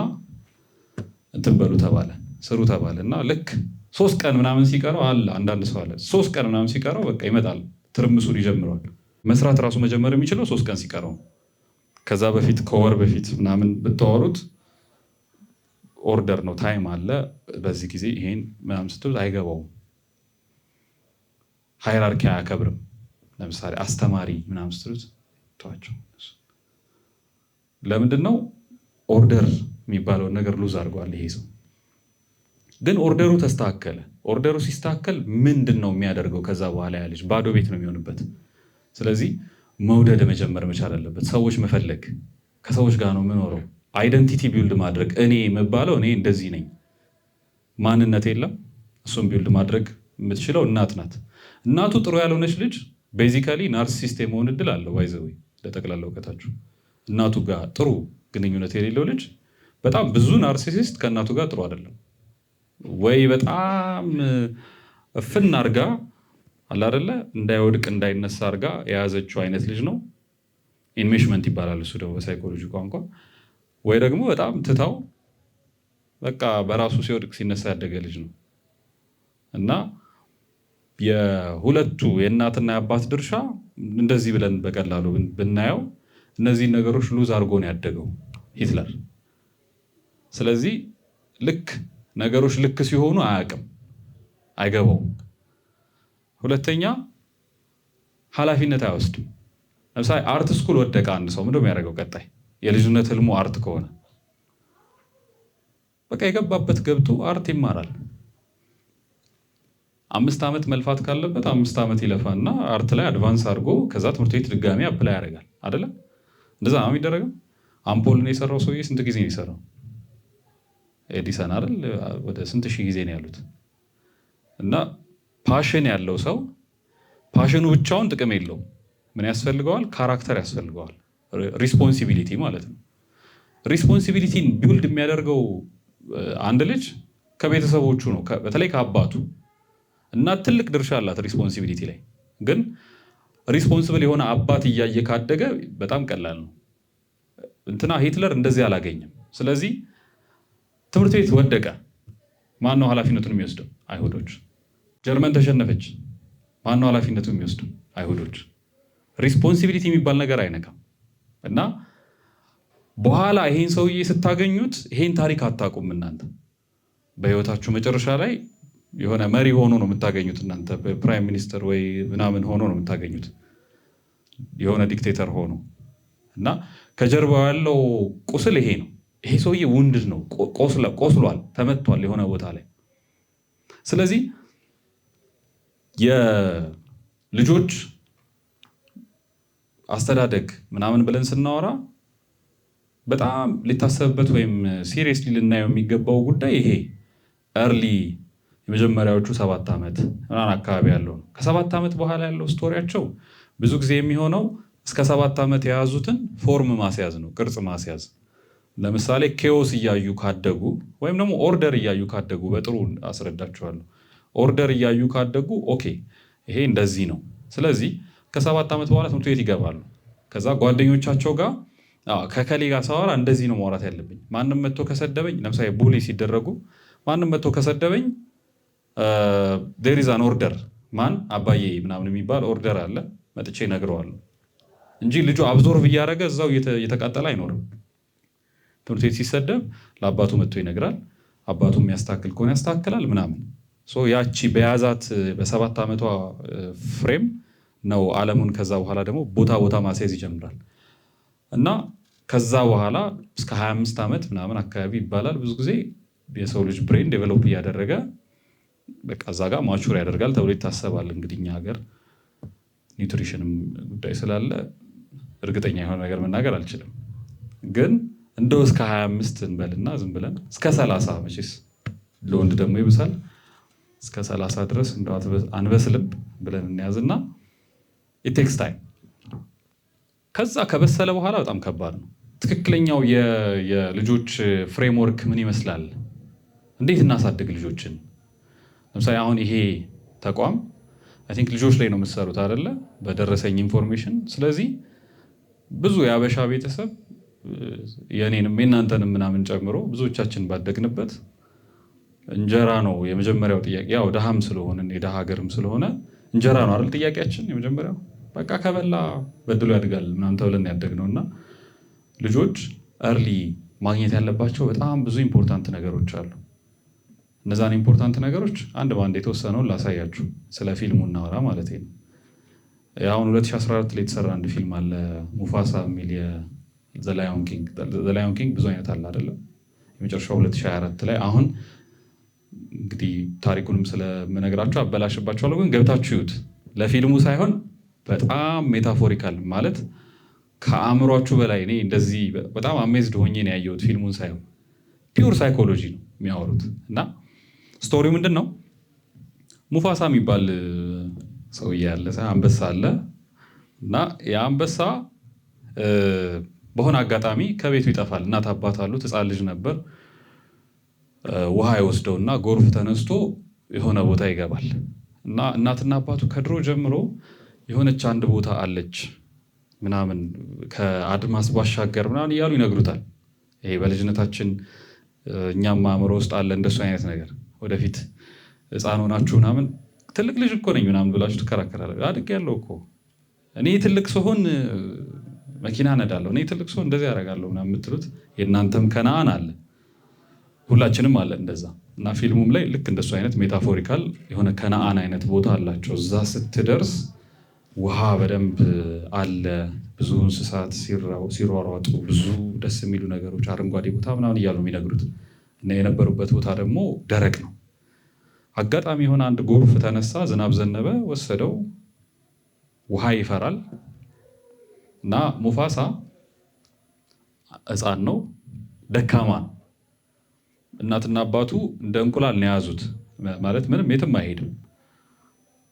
እንትን በሉ ተባለ፣ ስሩ ተባለ እና ልክ 3 ቀን ምናምን ሲቀረው አለ አንዳንድ ሰው አለ 3 ቀን ምናምን ሲቀረው በቃ ይመጣል፣ ትርምሱን ይጀምረዋል። መስራት ራሱ መጀመር የሚችለው 3 ቀን ሲቀረው። ከዛ በፊት ከወር በፊት ምናምን ብታወሩት ኦርደር ነው፣ ታይም አለ፣ በዚህ ጊዜ ይሄን ምናምን ስትሉት አይገባውም። ሃይራርኪ አያከብርም። ለምሳሌ አስተማሪ ምናምን ስትሉት ተዋቸው። ለምንድን ነው? ኦርደር የሚባለውን ነገር ሉዝ አድርጓል ይሄ ሰው። ግን ኦርደሩ ተስተካከለ። ኦርደሩ ሲስተካከል ምንድን ነው የሚያደርገው? ከዛ በኋላ ያ ልጅ ባዶ ቤት ነው የሚሆንበት። ስለዚህ መውደድ መጀመር መቻል አለበት። ሰዎች መፈለግ፣ ከሰዎች ጋር ነው የምኖረው። አይደንቲቲ ቢልድ ማድረግ። እኔ የምባለው እኔ እንደዚህ ነኝ፣ ማንነት የለም። እሱም ቢልድ ማድረግ የምትችለው እናት ናት። እናቱ ጥሩ ያልሆነች ልጅ ቤዚካሊ ናርሲሲስት የመሆን እድል አለው። ባይዘዌ ለጠቅላላ እውቀታችሁ እናቱ ጋር ጥሩ ግንኙነት የሌለው ልጅ በጣም ብዙ ናርሲሲስት ከእናቱ ጋር ጥሩ አይደለም። ወይ በጣም እፍን አርጋ አለ አይደለ እንዳይወድቅ እንዳይነሳ አርጋ የያዘችው አይነት ልጅ ነው። ኢንሜሽመንት ይባላል እሱ ደግሞ በሳይኮሎጂ ቋንቋ። ወይ ደግሞ በጣም ትታው በቃ በራሱ ሲወድቅ ሲነሳ ያደገ ልጅ ነው። እና የሁለቱ የእናትና የአባት ድርሻ እንደዚህ ብለን በቀላሉ ብናየው እነዚህን ነገሮች ሉዝ አድርጎ ነው ያደገው ሂትለር። ስለዚህ ልክ ነገሮች ልክ ሲሆኑ አያውቅም፣ አይገባውም። ሁለተኛ ኃላፊነት አይወስድም። ለምሳሌ አርት ስኩል ወደቀ አንድ ሰው ምንድነው የሚያደርገው? ቀጣይ የልጅነት ህልሙ አርት ከሆነ በቃ የገባበት ገብቶ አርት ይማራል። 5 ዓመት መልፋት ካለበት 5 ዓመት ይለፋና አርት ላይ አድቫንስ አድርጎ ከዛ ትምህርት ቤት ድጋሚ አፕላይ ያደርጋል። አይደለም እንደዛ ነው የሚደረገው። አምፖልን የሰራው ሰውዬ ስንት ጊዜ ነው የሰራው? ኤዲሰን አይደል? ወደ ስንት ሺህ ጊዜ ነው ያሉት። እና ፓሽን ያለው ሰው ፓሽኑ ብቻውን ጥቅም የለውም። ምን ያስፈልገዋል? ካራክተር ያስፈልገዋል። ሪስፖንሲቢሊቲ ማለት ነው። ሪስፖንሲቢሊቲን ቢውልድ የሚያደርገው አንድ ልጅ ከቤተሰቦቹ ነው፣ በተለይ ከአባቱ። እና ትልቅ ድርሻ አላት ሪስፖንሲቢሊቲ ላይ። ግን ሪስፖንሲብል የሆነ አባት እያየ ካደገ በጣም ቀላል ነው። እንትና ሂትለር እንደዚህ አላገኘም። ስለዚህ ትምህርት ቤት ወደቀ፣ ማን ነው ኃላፊነቱን የሚወስደው? አይሁዶች። ጀርመን ተሸነፈች፣ ማን ነው ኃላፊነቱን የሚወስደው? አይሁዶች። ሪስፖንሲቢሊቲ የሚባል ነገር አይነካም። እና በኋላ ይሄን ሰውዬ ስታገኙት ይሄን ታሪክ አታውቁም እናንተ። በህይወታችሁ መጨረሻ ላይ የሆነ መሪ ሆኖ ነው የምታገኙት እናንተ። ፕራይም ሚኒስተር ወይ ምናምን ሆኖ ነው የምታገኙት፣ የሆነ ዲክቴተር ሆኖ። እና ከጀርባው ያለው ቁስል ይሄ ነው። ይሄ ሰውዬ ውንድድ ነው፣ ቆስሏል፣ ተመቷል የሆነ ቦታ ላይ። ስለዚህ የልጆች አስተዳደግ ምናምን ብለን ስናወራ በጣም ሊታሰብበት ወይም ሲሪየስሊ ልናየው የሚገባው ጉዳይ ይሄ ኤርሊ የመጀመሪያዎቹ 7 ዓመት ምናምን አካባቢ ያለው ነው። ከ7 ዓመት በኋላ ያለው ስቶሪያቸው ብዙ ጊዜ የሚሆነው እስከ 7 ዓመት የያዙትን ፎርም ማስያዝ ነው፣ ቅርጽ ማስያዝ። ለምሳሌ ኬዎስ እያዩ ካደጉ ወይም ደግሞ ኦርደር እያዩ ካደጉ፣ በጥሩ አስረዳቸዋለሁ። ኦርደር እያዩ ካደጉ ኦኬ ይሄ እንደዚህ ነው። ስለዚህ ከ7 ዓመት በኋላ ትምህርት ቤት ይገባሉ። ከዛ ጓደኞቻቸው ጋር ከከሌ ጋር ሳወራ እንደዚህ ነው ማውራት ያለብኝ። ማንም መጥቶ ከሰደበኝ፣ ለምሳሌ ቡሊ ሲደረጉ ማንም መጥቶ ከሰደበኝ ዴር ኢዝ አን ኦርደር፣ ማን አባዬ ምናምን የሚባል ኦርደር አለ፣ መጥቼ እነግረዋለሁ እንጂ ልጁ አብዞርቭ እያደረገ እዛው እየተቃጠለ አይኖርም። ትምህርት ቤት ሲሰደብ ለአባቱ መጥቶ ይነግራል። አባቱ የሚያስተካክል ከሆነ ያስተካክላል ምናምን። ያቺ በያዛት በ7 ዓመቷ ፍሬም ነው ዓለሙን ከዛ በኋላ ደግሞ ቦታ ማስያዝ ይጀምራል። እና ከዛ በኋላ እስከ 25 ዓመት ምናምን አካባቢ ይባላል ብዙ ጊዜ የሰው ልጅ ብሬን ዴቨሎፕ እያደረገ በቃ እዛ ጋር ማቹር ያደርጋል ተብሎ ይታሰባል። እንግዲህ እኛ ሀገር ኒውትሪሽንም ጉዳይ ስላለ እርግጠኛ የሆነ ነገር መናገር አልችልም። ግን እንደው እስከ 25 እንበልና ዝም ብለን እስከ 30 መቼስ ለወንድ ደግሞ ይብሳል፣ እስከ 30 ድረስ እንደው አንበስልም ብለን እንያዝና ኢት ቴክስ ታይም። ከዛ ከበሰለ በኋላ በጣም ከባድ ነው። ትክክለኛው የልጆች ፍሬምወርክ ምን ይመስላል? እንዴት እናሳድግ ልጆችን? ለምሳሌ አሁን ይሄ ተቋም አይ ቲንክ ልጆች ላይ ነው የምትሰሩት አይደለ? በደረሰኝ ኢንፎርሜሽን። ስለዚህ ብዙ የአበሻ ቤተሰብ የኔንም የእናንተንም ምናምን ጨምሮ ብዙዎቻችን ባደግንበት እንጀራ ነው የመጀመሪያው ጥያቄ። ያው ድሃም ስለሆንን የድሃ ሀገርም ስለሆነ እንጀራ ነው አይደል ጥያቄያችን የመጀመሪያው። በቃ ከበላ በድሎ ያድጋል ምናምን ተብለን ያደግነው። እና ልጆች እርሊ ማግኘት ያለባቸው በጣም ብዙ ኢምፖርታንት ነገሮች አሉ። እነዛን ኢምፖርታንት ነገሮች አንድ በአንድ የተወሰነውን ላሳያችሁ፣ ስለ ፊልሙ እናወራ ማለት ነው። አሁን 2014 ላይ የተሰራ አንድ ፊልም አለ ሙፋሳ የሚል ዘ ላዮን ኪንግ። ብዙ አይነት አለ አይደለም? የመጨረሻው 2024 ላይ አሁን እንግዲህ ታሪኩንም ስለምነግራችሁ አበላሽባችኋለሁ፣ ግን ገብታችሁ ይዩት። ለፊልሙ ሳይሆን በጣም ሜታፎሪካል ማለት ከአእምሯችሁ በላይ እኔ እንደዚህ በጣም አሜዝድ ሆኜ ነው ያየሁት ፊልሙን ሳይሆን። ፒውር ሳይኮሎጂ ነው የሚያወሩት። እና ስቶሪው ምንድን ነው? ሙፋሳ የሚባል ሰውዬ ያለ አንበሳ አለ። እና የአንበሳ በሆነ አጋጣሚ ከቤቱ ይጠፋል። እናት አባት አሉት፣ ሕፃን ልጅ ነበር። ውሃ ይወስደውና ጎርፍ ተነስቶ የሆነ ቦታ ይገባል። እና እናትና አባቱ ከድሮ ጀምሮ የሆነች አንድ ቦታ አለች ምናምን ከአድማስ ባሻገር ምናምን እያሉ ይነግሩታል። ይሄ በልጅነታችን እኛም አእምሮ ውስጥ አለ እንደሱ አይነት ነገር። ወደፊት ሕፃን ሆናችሁ ምናምን ትልቅ ልጅ እኮ ነኝ ምናምን ብላችሁ ትከራከራላችሁ። አድጌያለሁ እኮ እኔ ትልቅ ስሆን መኪና ነዳለሁ፣ እኔ ትልቅ ሰው እንደዚህ ያደርጋለሁ ምናምን የምትሉት የእናንተም ከነአን አለ፣ ሁላችንም አለ እንደዛ። እና ፊልሙም ላይ ልክ እንደሱ አይነት ሜታፎሪካል የሆነ ከነአን አይነት ቦታ አላቸው። እዛ ስትደርስ ውሃ በደንብ አለ፣ ብዙ እንስሳት ሲሯሯጡ፣ ብዙ ደስ የሚሉ ነገሮች፣ አረንጓዴ ቦታ ምናምን እያሉ የሚነግሩት እና የነበሩበት ቦታ ደግሞ ደረቅ ነው። አጋጣሚ የሆነ አንድ ጎርፍ ተነሳ፣ ዝናብ ዘነበ፣ ወሰደው። ውሃ ይፈራል እና ሙፋሳ ሕፃን ነው፣ ደካማ ነው። እናትና አባቱ እንደ እንቁላል ነው የያዙት፣ ማለት ምንም የትም አይሄድም።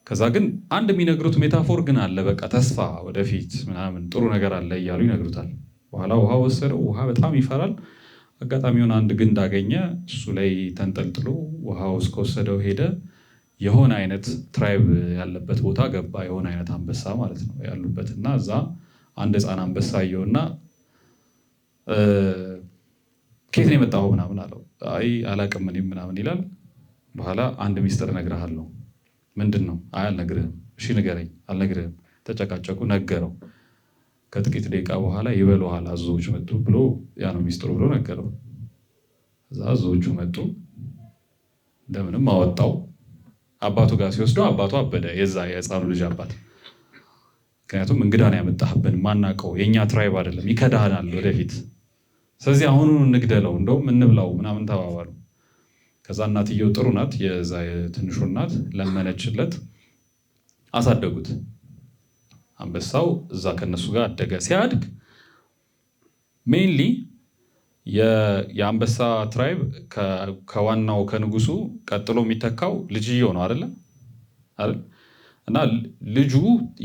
ከዛ ግን አንድ የሚነግሩት ሜታፎር ግን አለ፣ በቃ ተስፋ ወደፊት ምናምን ጥሩ ነገር አለ እያሉ ይነግሩታል። በኋላ ውሃ ወሰደው፣ ውሃ በጣም ይፈራል። አጋጣሚ የሆነ አንድ ግንድ አገኘ፣ እሱ ላይ ተንጠልጥሎ ውሃ ውስጥ ከወሰደው ሄደ። የሆነ አይነት ትራይብ ያለበት ቦታ ገባ፣ የሆነ አይነት አንበሳ ማለት ነው ያሉበት። እና እዛ አንድ ሕፃን አንበሳ አየውና ከየት ነው የመጣው ምናምን አለው። አይ አላቅም እኔም ምናምን ይላል። በኋላ አንድ ሚስጥር እነግርሃለሁ። ምንድን ነው? አይ አልነግርህም። እሺ ንገረኝ። አልነግርህም። ተጨቃጨቁ፣ ነገረው። ከጥቂት ደቂቃ በኋላ ይበሉሃል አዞዎች መጡ ብሎ ያ ነው ሚስጥሩ ብሎ ነገረው። እዛ አዞዎቹ መጡ፣ እንደምንም አወጣው። አባቱ ጋር ሲወስደው አባቱ አበደ፣ የዛ የሕፃኑ ልጅ አባት። ምክንያቱም እንግዳ ነው ያመጣህብን፣ ማናውቀው የእኛ ትራይብ አይደለም፣ ይከዳናል ወደፊት። ስለዚህ አሁኑን እንግደለው፣ እንደውም እንብላው ምናምን ተባባሉ። ከዛ እናትየው ጥሩ ናት፣ የዛ የትንሹ እናት ለመነችለት፣ አሳደጉት። አንበሳው እዛ ከነሱ ጋር አደገ። ሲያድግ ሜይንሊ የአንበሳ ትራይብ ከዋናው ከንጉሱ ቀጥሎ የሚተካው ልጅየው ነው አይደለ? እና ልጁ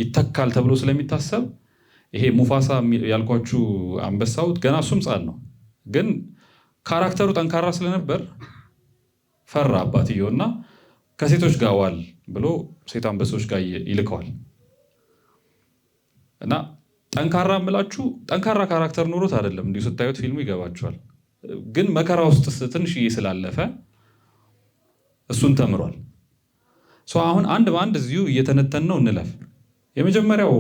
ይተካል ተብሎ ስለሚታሰብ ይሄ ሙፋሳ ያልኳችሁ አንበሳው ገና እሱም ሕፃን ነው፣ ግን ካራክተሩ ጠንካራ ስለነበር ፈራ አባትየው እና ከሴቶች ጋር ዋል ብሎ ሴት አንበሶች ጋር ይልከዋል። እና ጠንካራ የምላችሁ ጠንካራ ካራክተር ኖሮት አይደለም፣ እንዲሁ ስታዩት ፊልሙ ይገባችኋል። ግን መከራ ውስጥ ትንሽዬ ስላለፈ እሱን ተምሯል። አሁን አንድ በአንድ እዚሁ እየተነተን ነው እንለፍ። የመጀመሪያው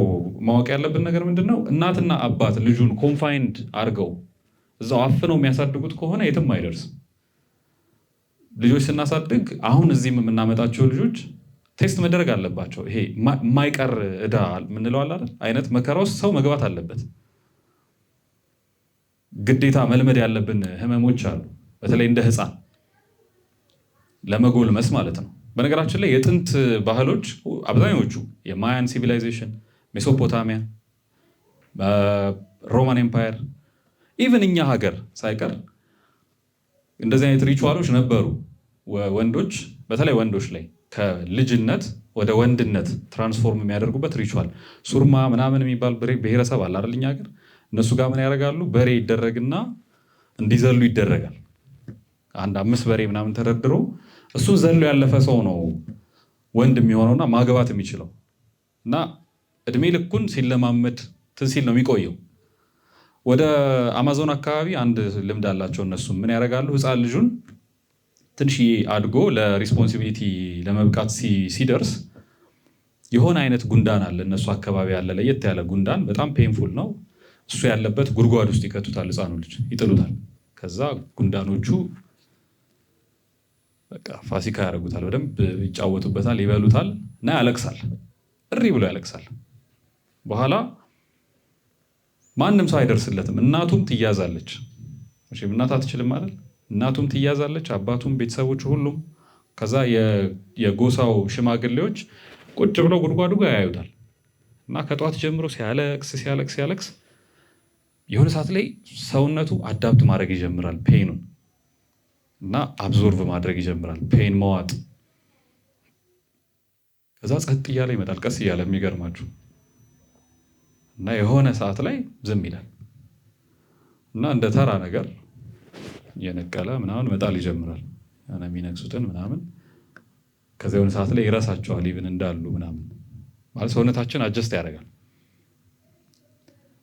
ማወቅ ያለብን ነገር ምንድን ነው? እናትና አባት ልጁን ኮንፋይንድ አድርገው እዛው አፍነው የሚያሳድጉት ከሆነ የትም አይደርስም። ልጆች ስናሳድግ አሁን እዚህም የምናመጣቸው ልጆች ቴስት መደረግ አለባቸው። ይሄ የማይቀር ዕዳ የምንለው አለ አይነት መከራ ውስጥ ሰው መግባት አለበት። ግዴታ መልመድ ያለብን ህመሞች አሉ፣ በተለይ እንደ ሕፃን ለመጎልመስ ማለት ነው። በነገራችን ላይ የጥንት ባህሎች አብዛኞቹ የማያን ሲቪላይዜሽን፣ ሜሶፖታሚያ፣ ሮማን ኤምፓየር፣ ኢቨን እኛ ሀገር ሳይቀር እንደዚህ አይነት ሪቹዋሎች ነበሩ። ወንዶች በተለይ ወንዶች ላይ ከልጅነት ወደ ወንድነት ትራንስፎርም የሚያደርጉበት ሪቹዋል ሱርማ ምናምን የሚባል ብሔረሰብ አለ አይደል? እኛ ሀገር እነሱ ጋር ምን ያደርጋሉ? በሬ ይደረግና እንዲዘሉ ይደረጋል። አንድ 5 በሬ ምናምን ተደርድሮ እሱን ዘሎ ያለፈ ሰው ነው ወንድ የሚሆነውና ማግባት የሚችለው እና እድሜ ልኩን ሲለማመድ ሲል ነው የሚቆየው። ወደ አማዞን አካባቢ አንድ ልምድ አላቸው እነሱ ምን ያደርጋሉ? ሕፃን ልጁን ትንሽዬ አድጎ ለሪስፖንሲቢሊቲ ለመብቃት ሲደርስ የሆነ አይነት ጉንዳን አለ እነሱ አካባቢ ያለ ለየት ያለ ጉንዳን፣ በጣም ፔንፉል ነው። እሱ ያለበት ጉድጓድ ውስጥ ይከቱታል፣ ሕፃኑ ልጅ ይጥሉታል። ከዛ ጉንዳኖቹ በቃ ፋሲካ ያደርጉታል፣ በደንብ ይጫወቱበታል፣ ይበሉታል እና ያለቅሳል፣ እሪ ብሎ ያለቅሳል። በኋላ ማንም ሰው አይደርስለትም። እናቱም ትያዛለች። እናት አትችልም አይደል? እናቱም ትያዛለች፣ አባቱም፣ ቤተሰቦቹ ሁሉም። ከዛ የጎሳው ሽማግሌዎች ቁጭ ብለው ጉድጓዱ ጋር ያዩታል እና ከጠዋት ጀምሮ ሲያለቅስ የሆነ ሰዓት ላይ ሰውነቱ አዳፕት ማድረግ ይጀምራል ፔኑን እና አብዞርቭ ማድረግ ይጀምራል፣ ፔን መዋጥ። ከዛ ጸጥ እያለ ይመጣል፣ ቀስ እያለ የሚገርማችሁ እና የሆነ ሰዓት ላይ ዝም ይላል እና እንደ ተራ ነገር እየነቀለ ምናምን መጣል ይጀምራል፣ የሚነክሱትን ምናምን። ከዚያ የሆነ ሰዓት ላይ ይረሳቸዋል ኢቭን እንዳሉ ምናምን። ማለት ሰውነታችን አጀስት ያደርጋል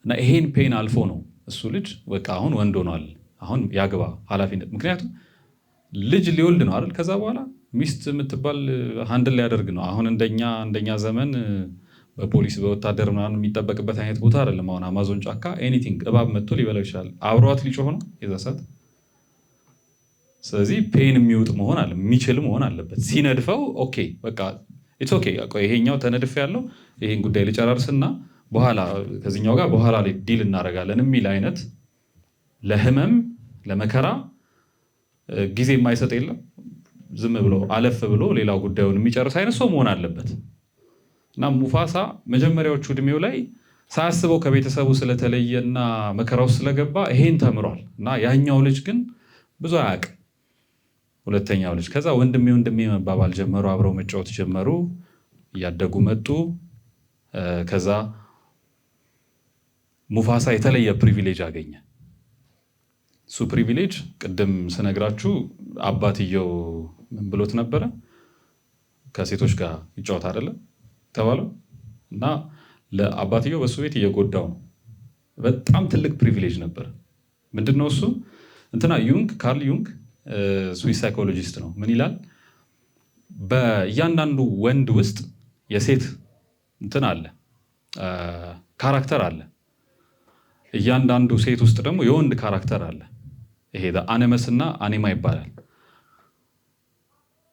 እና ይሄን ፔን አልፎ ነው እሱ ልጅ በቃ አሁን ወንድ ሆኗል፣ አሁን ያግባ ኃላፊነት። ምክንያቱም ልጅ ሊወልድ ነው አይደል? ከዛ በኋላ ሚስት የምትባል ሃንድል ሊያደርግ ነው። አሁን እንደኛ ዘመን በፖሊስ በወታደር ምናምን የሚጠበቅበት አይነት ቦታ አይደለም። አሁን አማዞን ጫካ ኤኒቲንግ እባብ መጥቶ ሊበላው ይችላል። አብሯት ሊጮህ ነው የዛ ሰዓት። ስለዚህ ፔን የሚውጥ መሆን አለ የሚችል መሆን አለበት። ሲነድፈው ኦኬ በቃ ኢትስ ኦኬ ይሄኛው ተነድፍ ያለው ይሄን ጉዳይ ልጨራርስና በኋላ ከዚህኛው ጋር በኋላ ላይ ዲል እናደርጋለን የሚል አይነት ለህመም ለመከራ ጊዜ የማይሰጥ የለም። ዝም ብሎ አለፍ ብሎ ሌላው ጉዳዩን የሚጨርስ አይነት ሰው መሆን አለበት። እና ሙፋሳ መጀመሪያዎቹ እድሜው ላይ ሳያስበው ከቤተሰቡ ስለተለየና መከራው ስለገባ ይሄን ተምሯል። እና ያኛው ልጅ ግን ብዙ አያውቅም። ሁለተኛው ልጅ ከዛ ወንድሜ መባባል ጀመሩ፣ አብረው መጫወት ጀመሩ፣ እያደጉ መጡ። ከዛ ሙፋሳ የተለየ ፕሪቪሌጅ አገኘ። እሱ ፕሪቪሌጅ ቅድም ስነግራችሁ አባትየው ምን ብሎት ነበረ? ከሴቶች ጋር ይጫወት አይደለም ተባለው እና ለአባትየው በሱ ቤት እየጎዳው ነው። በጣም ትልቅ ፕሪቪሌጅ ነበር። ምንድነው እሱ? ካርል ዩንግ ስዊስ ሳይኮሎጂስት ነው። ምን ይላል? በእያንዳንዱ ወንድ ውስጥ የሴት አለ ካራክተር አለ። እያንዳንዱ ሴት ውስጥ ደግሞ የወንድ ካራክተር አለ። ይሄ አኒመስ እና አኒማ ይባላል።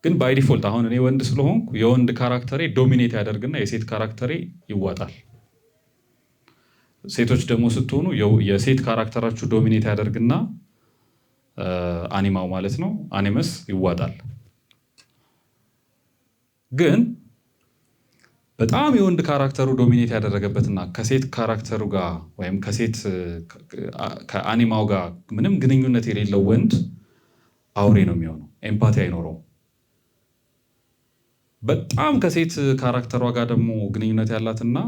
ግን ባይ ዲፎልት አሁን እኔ ወንድ ስለሆንኩ የወንድ ካራክተሬ ዶሚኔት ያደርግና የሴት ካራክተሬ ይዋጣል። ሴቶች ደግሞ ስትሆኑ የሴት ካራክተራችሁ ዶሚኔት ያደርግና አኒማው ማለት ነው አኒመስ ይዋጣል። ግን በጣም የወንድ ካራክተሩ ዶሚኔት ያደረገበትና ከሴት ካራክተሩ ጋር ወይም ከአኒማው ጋር ምንም ግንኙነት የሌለው ወንድ አውሬ ነው የሚሆነው። ኤምፓቲ አይኖረውም። በጣም ከሴት ካራክተሯ ጋር ደግሞ ግንኙነት ያላትና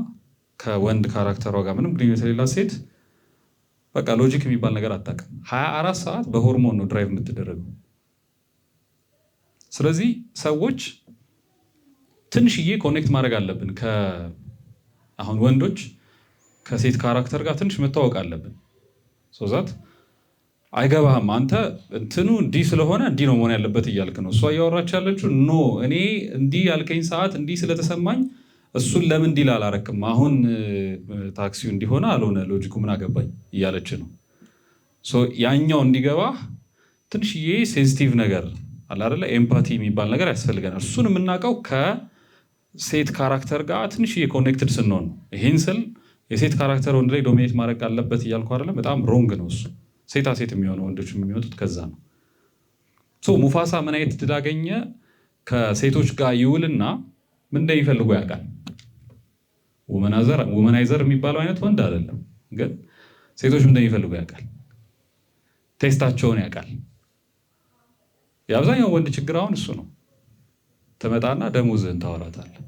ከወንድ ካራክተሯ ጋር ምንም ግንኙነት የሌላት ሴት በቃ ሎጂክ የሚባል ነገር አታውቅም። 24 ሰዓት በሆርሞን ነው ድራይቭ የምትደረገው። ስለዚህ ሰዎች ትንሽዬ ኮኔክት ማድረግ አለብን። አሁን ወንዶች ከሴት ካራክተር ጋር ትንሽ መታወቅ አለብን። ሶዛት አይገባህም አንተ እንዲህ ስለሆነ እንዲህ ነው መሆን ያለበት እያልክ ነው። እሷ እያወራች ያለችው ኖ እኔ እንዲህ ያልከኝ ሰዓት እንዲህ ስለተሰማኝ እሱን ለምን እንዲህ አላረክም፣ አሁን ታክሲው እንዲሆነ አልሆነ ሎጂኩ ምን አገባኝ እያለች ነው። ያኛው እንዲገባህ ትንሽዬ ሴንሲቲቭ ነገር አለ አይደለ? ኤምፓቲ የሚባል ነገር ያስፈልገናል። እሱን የምናውቀው ከሴት ካራክተር ጋር ትንሽዬ ኮኔክትድ ስንሆን ነው። ይህን ስል የሴት ካራክተር ወንድ ላይ ዶሚኔት ማድረግ አለበት እያልኩ አይደለም። በጣም ሮንግ ነው እሱ። ሴታ ሴት የሚሆኑ ወንዶች የሚወጡት ከዛ ነው። ሙፋሳ ምን አይነት ድል አገኘ? ከሴቶች ጋር ይውልና ምን እንደሚፈልጉ ያውቃል። ውመናይዘር የሚባለው አይነት ወንድ አይደለም፣ ግን ሴቶች ምን እንደሚፈልጉ ያውቃል። ቴስታቸውን ያውቃል። የአብዛኛው ወንድ ችግር አሁን እሱ ነው። ትመጣና ደሞዝህን ታወራታለህ።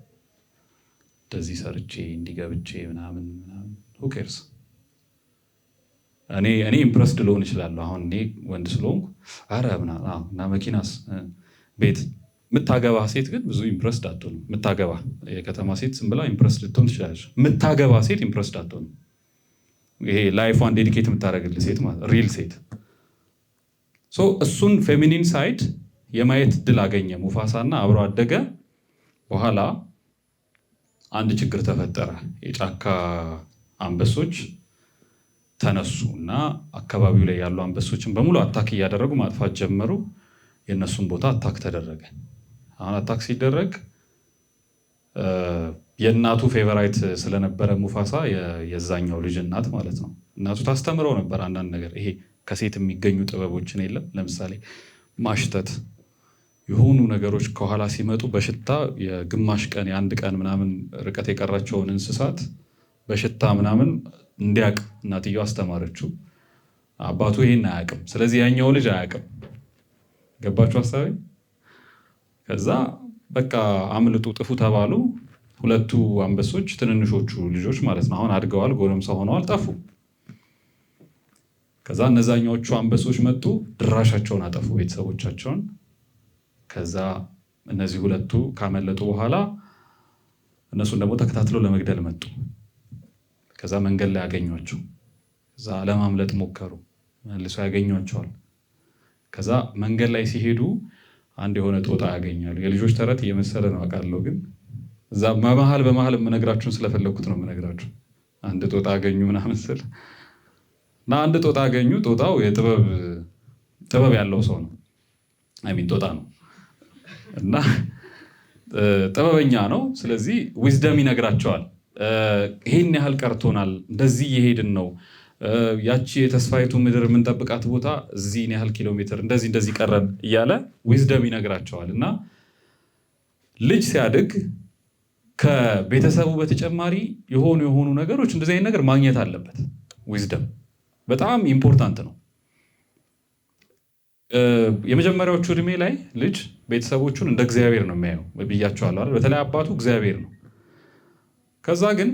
እንደዚህ ሰርቼ እንዲገብቼ ምናምን who cares? እኔ ኢምፕረስድ ልሆን እችላለሁ። አሁን እኔ ወንድ ስለሆንኩ አረ እና መኪናስ ቤት የምታገባ ሴት ግን ብዙ ኢምፕረስድ አትሆንም። የምታገባ የከተማ ሴት ዝም ብላ ኢምፕረስድ ልትሆን ትችላለች። የምታገባ ሴት ኢምፕረስድ አትሆንም። ይሄ ላይፏን ዴዲኬት የምታደርግልህ ሴት ማለት ሪል ሴት። እሱን ፌሚኒን ሳይድ የማየት ድል አገኘ ሙፋሳ እና አብሮ አደገ። በኋላ አንድ ችግር ተፈጠረ። የጫካ አንበሶች ተነሱ እና አካባቢው ላይ ያሉ አንበሶችን በሙሉ አታክ እያደረጉ ማጥፋት ጀመሩ። የእነሱን ቦታ አታክ ተደረገ። አሁን አታክ ሲደረግ የእናቱ ፌቨራይት ስለነበረ ሙፋሳ የዛኛው ልጅ እናት ማለት ነው። እናቱ ታስተምረው ነበር አንዳንድ ነገር። ይሄ ከሴት የሚገኙ ጥበቦችን የለም ለምሳሌ ማሽተት፣ የሆኑ ነገሮች ከኋላ ሲመጡ በሽታ የግማሽ ቀን የአንድ ቀን ምናምን ርቀት የቀራቸውን እንስሳት በሽታ ምናምን እንዲያውቅ እናትየው አስተማረችው። አባቱ ይሄን አያውቅም። ስለዚህ ያኛው ልጅ አያውቅም። ገባችሁ ሀሳቤ? ከዛ በቃ አምልጡ ጥፉ ተባሉ። ሁለቱ አንበሶች ትንንሾቹ ልጆች ማለት ነው አሁን አድገዋል፣ ጎረምሳ ሆነዋል፣ ጠፉ። ከዛ እነዛኛዎቹ አንበሶች መጡ፣ ድራሻቸውን አጠፉ ቤተሰቦቻቸውን። ከዛ እነዚህ ሁለቱ ካመለጡ በኋላ እነሱን ደግሞ ተከታትለው ለመግደል መጡ። ከዛ መንገድ ላይ ያገኟቸው። ከዛ ለማምለጥ ሞከሩ፣ መልሶ ያገኟቸዋል። ከዛ መንገድ ላይ ሲሄዱ አንድ የሆነ ጦጣ ያገኛሉ። የልጆች ተረት እየመሰለ ነው አውቃለሁ፣ ግን እዛ በመሀል የምነግራችሁን ስለፈለግኩት ነው የምነግራችሁ። አንድ ጦጣ አገኙ ምናምን ስል እና አንድ ጦጣ አገኙ። ጦጣው ጥበብ ያለው ሰው ነው። አይሚን ጦጣ ነው እና ጥበበኛ ነው። ስለዚህ ዊዝደም ይነግራቸዋል። ይሄን ያህል ቀርቶናል፣ እንደዚህ እየሄድን ነው፣ ያቺ የተስፋይቱ ምድር የምንጠብቃት ቦታ እዚህን ያህል ኪሎ ሜትር እንደዚህ ቀረን እያለ ዊዝደም ይነግራቸዋል። እና ልጅ ሲያድግ ከቤተሰቡ በተጨማሪ የሆኑ ነገሮች እንደዚህ አይነት ነገር ማግኘት አለበት። ዊዝደም በጣም ኢምፖርታንት ነው። የመጀመሪያዎቹ እድሜ ላይ ልጅ ቤተሰቦቹን እንደ እግዚአብሔር ነው የሚያየው ብያቸዋለሁ አይደል? በተለይ አባቱ እግዚአብሔር ነው። ከዛ ግን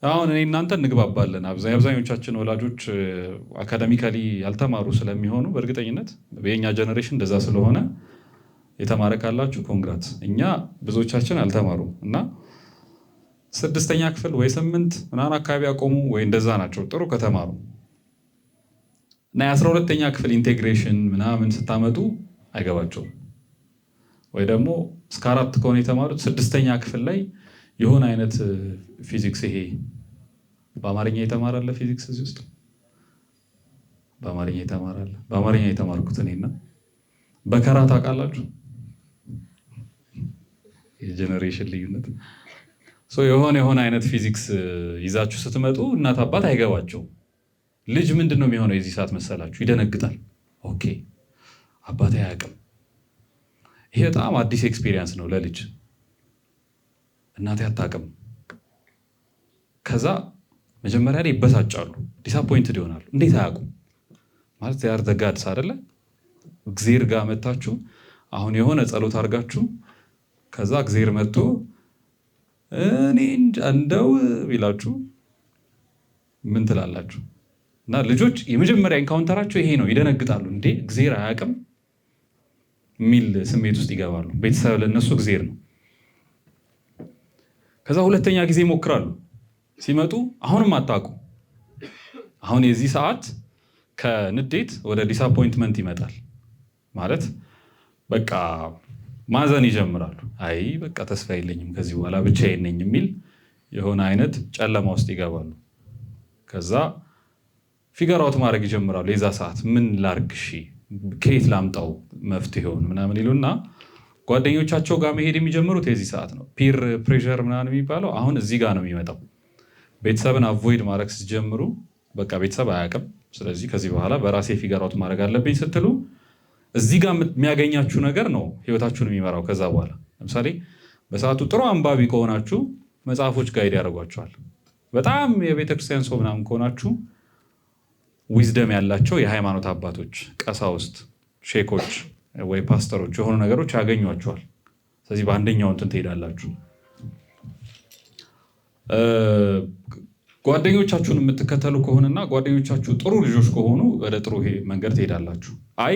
አሁን እኔ እናንተ እንግባባለን። አብዛኞቻችን ወላጆች አካዳሚካሊ ያልተማሩ ስለሚሆኑ በእርግጠኝነት የኛ ጀነሬሽን እንደዛ ስለሆነ የተማረ ካላችሁ ኮንግራት። እኛ ብዙዎቻችን አልተማሩ እና 6ኛ ክፍል ወይ 8 ምናምን አካባቢ ያቆሙ ወይ እንደዛ ናቸው ጥሩ ከተማሩ እና የ12ኛ ክፍል ኢንቴግሬሽን ምናምን ስታመጡ አይገባቸውም። ወይ ደግሞ እስከ 4 ከሆነ የተማሩት 6ኛ ክፍል ላይ የሆነ አይነት ፊዚክስ፣ ይሄ በአማርኛ የተማራለ ፊዚክስ እዚህ ውስጥ በአማርኛ የተማራለ። በአማርኛ የተማርኩት እኔና በከራ ታውቃላችሁ፣ የጀነሬሽን ልዩነት። የሆነ አይነት ፊዚክስ ይዛችሁ ስትመጡ እናት አባት አይገባቸው። ልጅ ምንድን ነው የሚሆነው የዚህ ሰዓት መሰላችሁ? ይደነግጣል። ኦኬ አባቴ አያውቅም። ይሄ በጣም አዲስ ኤክስፒሪየንስ ነው ለልጅ። እናቴ አታውቅም። ከዛ መጀመሪያ ላይ ይበሳጫሉ፣ ዲስአፖይንትድ ይሆናሉ። እንዴት አያውቁም ማለት ያር ዘጋድስ አይደለ? እግዚአብሔር ጋር መታችሁ አሁን የሆነ ጸሎት አድርጋችሁ ከዛ እግዚአብሔር መጥቶ እኔ እንደው ቢላችሁ ምን ትላላችሁ? እና ልጆች የመጀመሪያ ኢንካውንተራቸው ይሄ ነው። ይደነግጣሉ። እንዴ እግዚአብሔር አያውቅም የሚል ስሜት ውስጥ ይገባሉ። ቤተሰብ ለነሱ እግዚአብሔር ነው። ከዛ ሁለተኛ ጊዜ ይሞክራሉ። ሲመጡ አሁንም አታውቁ። አሁን የዚህ ሰዓት ከንዴት ወደ ዲስአፖይንትመንት ይመጣል። ማለት በቃ ማዘን ይጀምራሉ። አይ በቃ ተስፋ የለኝም ከዚህ በኋላ ብቻዬን ነኝ የሚል የሆነ አይነት ጨለማ ውስጥ ይገባሉ። ከዛ ፊገር አውት ማድረግ ይጀምራሉ። የዛ ሰዓት ምን ላርግ፣ እሺ ከየት ላምጣው መፍትሄውን ምናምን ይሉና ጓደኞቻቸው ጋር መሄድ የሚጀምሩት የዚህ ሰዓት ነው። ፒር ፕሬሸር ምናምን የሚባለው አሁን እዚህ ጋር ነው የሚመጣው። ቤተሰብን አቮይድ ማድረግ ስትጀምሩ በቃ ቤተሰብ አያውቅም፣ ስለዚህ ከዚህ በኋላ በራሴ ፊገር አውት ማድረግ አለብኝ ስትሉ እዚህ ጋር የሚያገኛችሁ ነገር ነው ህይወታችሁን የሚመራው። ከዛ በኋላ ለምሳሌ በሰዓቱ ጥሩ አንባቢ ከሆናችሁ መጽሐፎች ጋይድ ያደርጓቸዋል። በጣም የቤተክርስቲያን ሰው ምናምን ከሆናችሁ ዊዝደም ያላቸው የሃይማኖት አባቶች፣ ቀሳውስት፣ ሼኮች ወይ ፓስተሮች የሆኑ ነገሮች ያገኟቸዋል። ስለዚህ በአንደኛው እንትን ትሄዳላችሁ። ጓደኞቻችሁን የምትከተሉ ከሆነና ጓደኞቻችሁ ጥሩ ልጆች ከሆኑ ወደ ጥሩ መንገድ ትሄዳላችሁ። አይ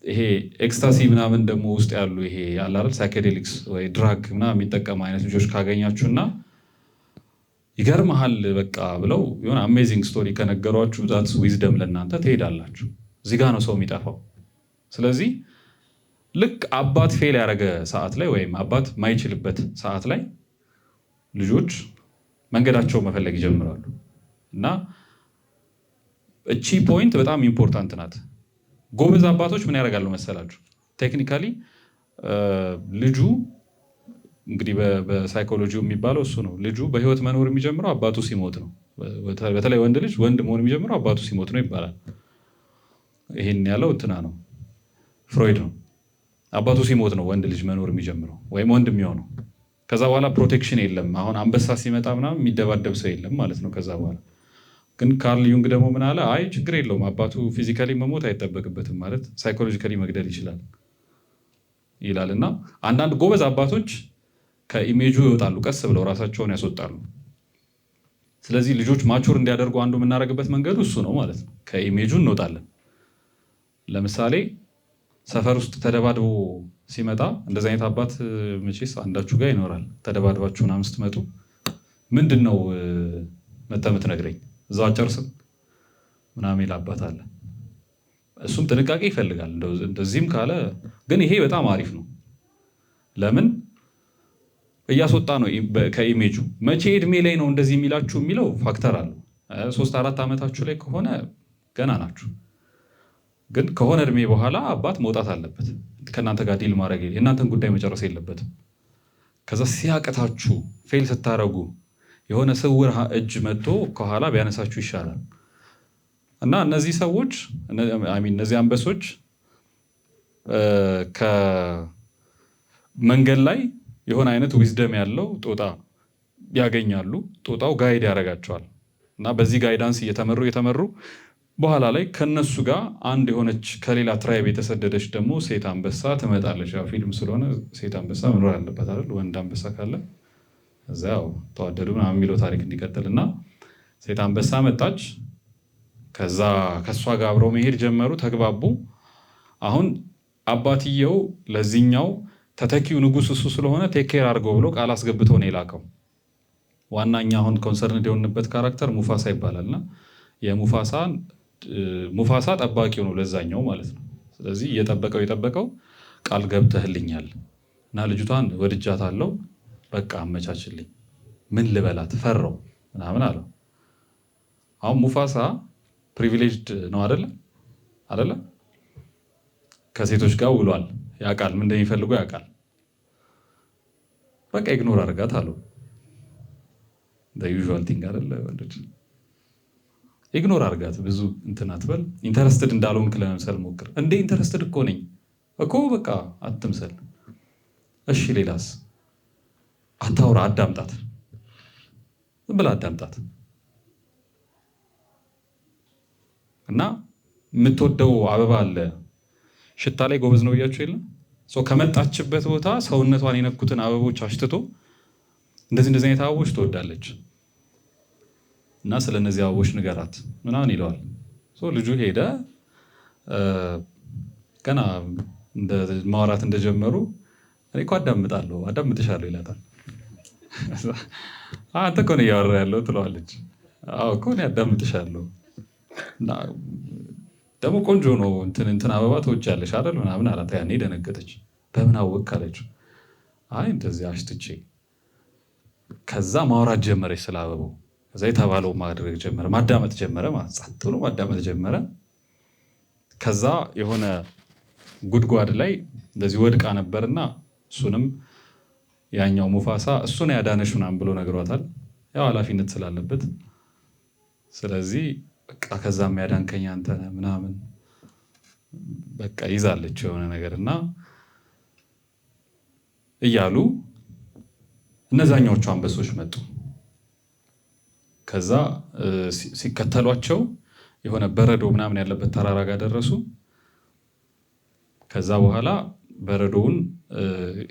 ይሄ ኤክስታሲ ምናምን ደግሞ ውስጥ ያሉ ይሄ ያላል ሳይኬዴሊክስ ወይ ድራግ ምናምን የሚጠቀሙ አይነት ልጆች ካገኛችሁና ይገርመሃል በቃ ብለው የሆነ አሜዚንግ ስቶሪ ከነገሯችሁ ዛትስ ዊዝደም ለእናንተ ትሄዳላችሁ። እዚህ ጋ ነው ሰው የሚጠፋው። ስለዚህ ልክ አባት ፌል ያደረገ ሰዓት ላይ ወይም አባት ማይችልበት ሰዓት ላይ ልጆች መንገዳቸው መፈለግ ይጀምራሉ። እና እቺ ፖይንት በጣም ኢምፖርታንት ናት። ጎበዝ አባቶች ምን ያደርጋሉ መሰላችሁ? ቴክኒካሊ ልጁ እንግዲህ በሳይኮሎጂው የሚባለው እሱ ነው። ልጁ በህይወት መኖር የሚጀምረው አባቱ ሲሞት ነው። በተለይ ወንድ ልጅ ወንድ መሆን የሚጀምረው አባቱ ሲሞት ነው ይባላል። ይሄን ያለው እንትና ነው ፍሮይድ ነው። አባቱ ሲሞት ነው ወንድ ልጅ መኖር የሚጀምረው ወይም ወንድ የሚሆነው። ከዛ በኋላ ፕሮቴክሽን የለም። አሁን አንበሳ ሲመጣ ምናምን የሚደባደብ ሰው የለም ማለት ነው። ከዛ በኋላ ግን ካርል ዩንግ ደግሞ ምን አለ? አይ ችግር የለውም አባቱ ፊዚካሊ መሞት አይጠበቅበትም ማለት ሳይኮሎጂካሊ መግደል ይችላል ይላል። እና አንዳንድ ጎበዝ አባቶች ከኢሜጁ ይወጣሉ፣ ቀስ ብለው ራሳቸውን ያስወጣሉ። ስለዚህ ልጆች ማቹር እንዲያደርጉ አንዱ የምናደርግበት መንገዱ እሱ ነው ማለት ነው። ከኢሜጁ እንወጣለን። ለምሳሌ ሰፈር ውስጥ ተደባድቦ ሲመጣ እንደዚህ አይነት አባት መቼስ አንዳችሁ ጋር ይኖራል። ተደባድባችሁ ምናምን ስትመጡ ምንድን ነው መተህ የምትነግረኝ እዛው አጨርስም ምናምን ይል አባት አለ። እሱም ጥንቃቄ ይፈልጋል። እንደዚህም ካለ ግን ይሄ በጣም አሪፍ ነው። ለምን እያስወጣ ነው ከኢሜጁ። መቼ እድሜ ላይ ነው እንደዚህ የሚላችሁ የሚለው ፋክተር አለው። 3-4 ዓመታችሁ ላይ ከሆነ ገና ናችሁ። ግን ከሆነ እድሜ በኋላ አባት መውጣት አለበት። ከእናንተ ጋር ዲል ማድረግ የእናንተን ጉዳይ መጨረስ የለበትም። ከዛ ሲያቅታችሁ ፌል ስታረጉ የሆነ ስውር እጅ መጥቶ ከኋላ ቢያነሳችሁ ይሻላል። እና እነዚህ ሰዎች እነዚህ አንበሶች ከመንገድ ላይ የሆነ አይነት ዊዝደም ያለው ጦጣ ያገኛሉ። ጦጣው ጋይድ ያደርጋቸዋል እና በዚህ ጋይዳንስ እየተመሩ በኋላ ላይ ከነሱ ጋር አንድ የሆነች ከሌላ ትራይብ የተሰደደች ደግሞ ሴት አንበሳ ትመጣለች። ያው ፊልም ስለሆነ ሴት አንበሳ መኖር አለበት አይደል? ወንድ አንበሳ ካለ እዛው ተዋደዱ ምናምን የሚለው ታሪክ እንዲቀጥል እና ሴት አንበሳ መጣች። ከዛ ከእሷ ጋር አብረው መሄድ ጀመሩ፣ ተግባቡ። አሁን አባትየው ለዚህኛው ተተኪው ንጉስ እሱ ስለሆነ ቴክ ኬር አድርገው ብሎ ቃል አስገብቶ ነው የላከው። ዋናኛ አሁን ኮንሰርን የሆንበት ካራክተር ሙፋሳ ይባላልና ሙፋሳ ጠባቂው ነው ለዛኛው ማለት ነው። ስለዚህ እየጠበቀው ቃል ገብተህልኛል እና ልጅቷን ወድጃታለሁ፣ በቃ አመቻችልኝ፣ ምን ልበላት ፈራው ምናምን አለው። አሁን ሙፋሳ ፕሪቪሌጅድ ነው አይደለ? ከሴቶች ጋር ውሏል፣ ያውቃል፣ ምን እንደሚፈልጉ ያውቃል። በቃ ኢግኖር አድርጋት አለው። ዩዥዋል ቲንግ አይደለ? ወንዶች ኢግኖር አድርጋት፣ ብዙ እንትን አትበል። ኢንተረስትድ እንዳልሆንክ ለመምሰል ሞክር። እንዴ ኢንተረስትድ እኮ ነኝ እኮ፣ በቃ አትምሰል። እሺ ሌላስ? አታውራ፣ አዳምጣት፣ ዝም ብለህ አዳምጣት። እና የምትወደው አበባ አለ፣ ሽታ ላይ ጎበዝ ነው ብያችሁ የለም? ከመጣችበት ቦታ ሰውነቷን የነኩትን አበቦች አሽትቶ እንደዚህ አይነት አበቦች ትወዳለች እና ስለ እነዚህ አበቦች ንገራት ምናምን ይለዋል። ልጁ ሄደ። ገና ማውራት እንደጀመሩ እኔ እኮ አዳምጥሻለሁ ይላታል። አንተ እኮ ነው እያወራ ያለው ትለዋለች። አዎ እኮ እኔ አዳምጥሻለሁ፣ ደግሞ ቆንጆ ነው እንትን አበባ ትወጃለሽ አይደል ምናምን አላት። ያኔ ደነገጠች። በምን አወቅ አለችው። አይ እንደዚህ አሽትቼ። ከዛ ማውራት ጀመረች ስለ አበባው። ከዛ የተባለው ማድረግ ጀመረ፣ ማዳመጥ ጀመረ፣ ጸጥ ብሎ ማዳመጥ ጀመረ። ከዛ የሆነ ጉድጓድ ላይ እንደዚህ ወድቃ ነበርና እሱንም ያኛው ሙፋሳ እሱን ያዳነሽ ምናምን ብሎ ነግሯታል። ያው ኃላፊነት ስላለበት ስለዚህ በቃ ከዛም ያዳንከኝ አንተ ነህ ምናምን በቃ ይዛለች የሆነ ነገር እና እያሉ እነዛኛዎቹ አንበሶች መጡ። ከዛ ሲከተሏቸው የሆነ በረዶ ምናምን ያለበት ተራራ ጋር ደረሱ። ከዛ በኋላ በረዶውን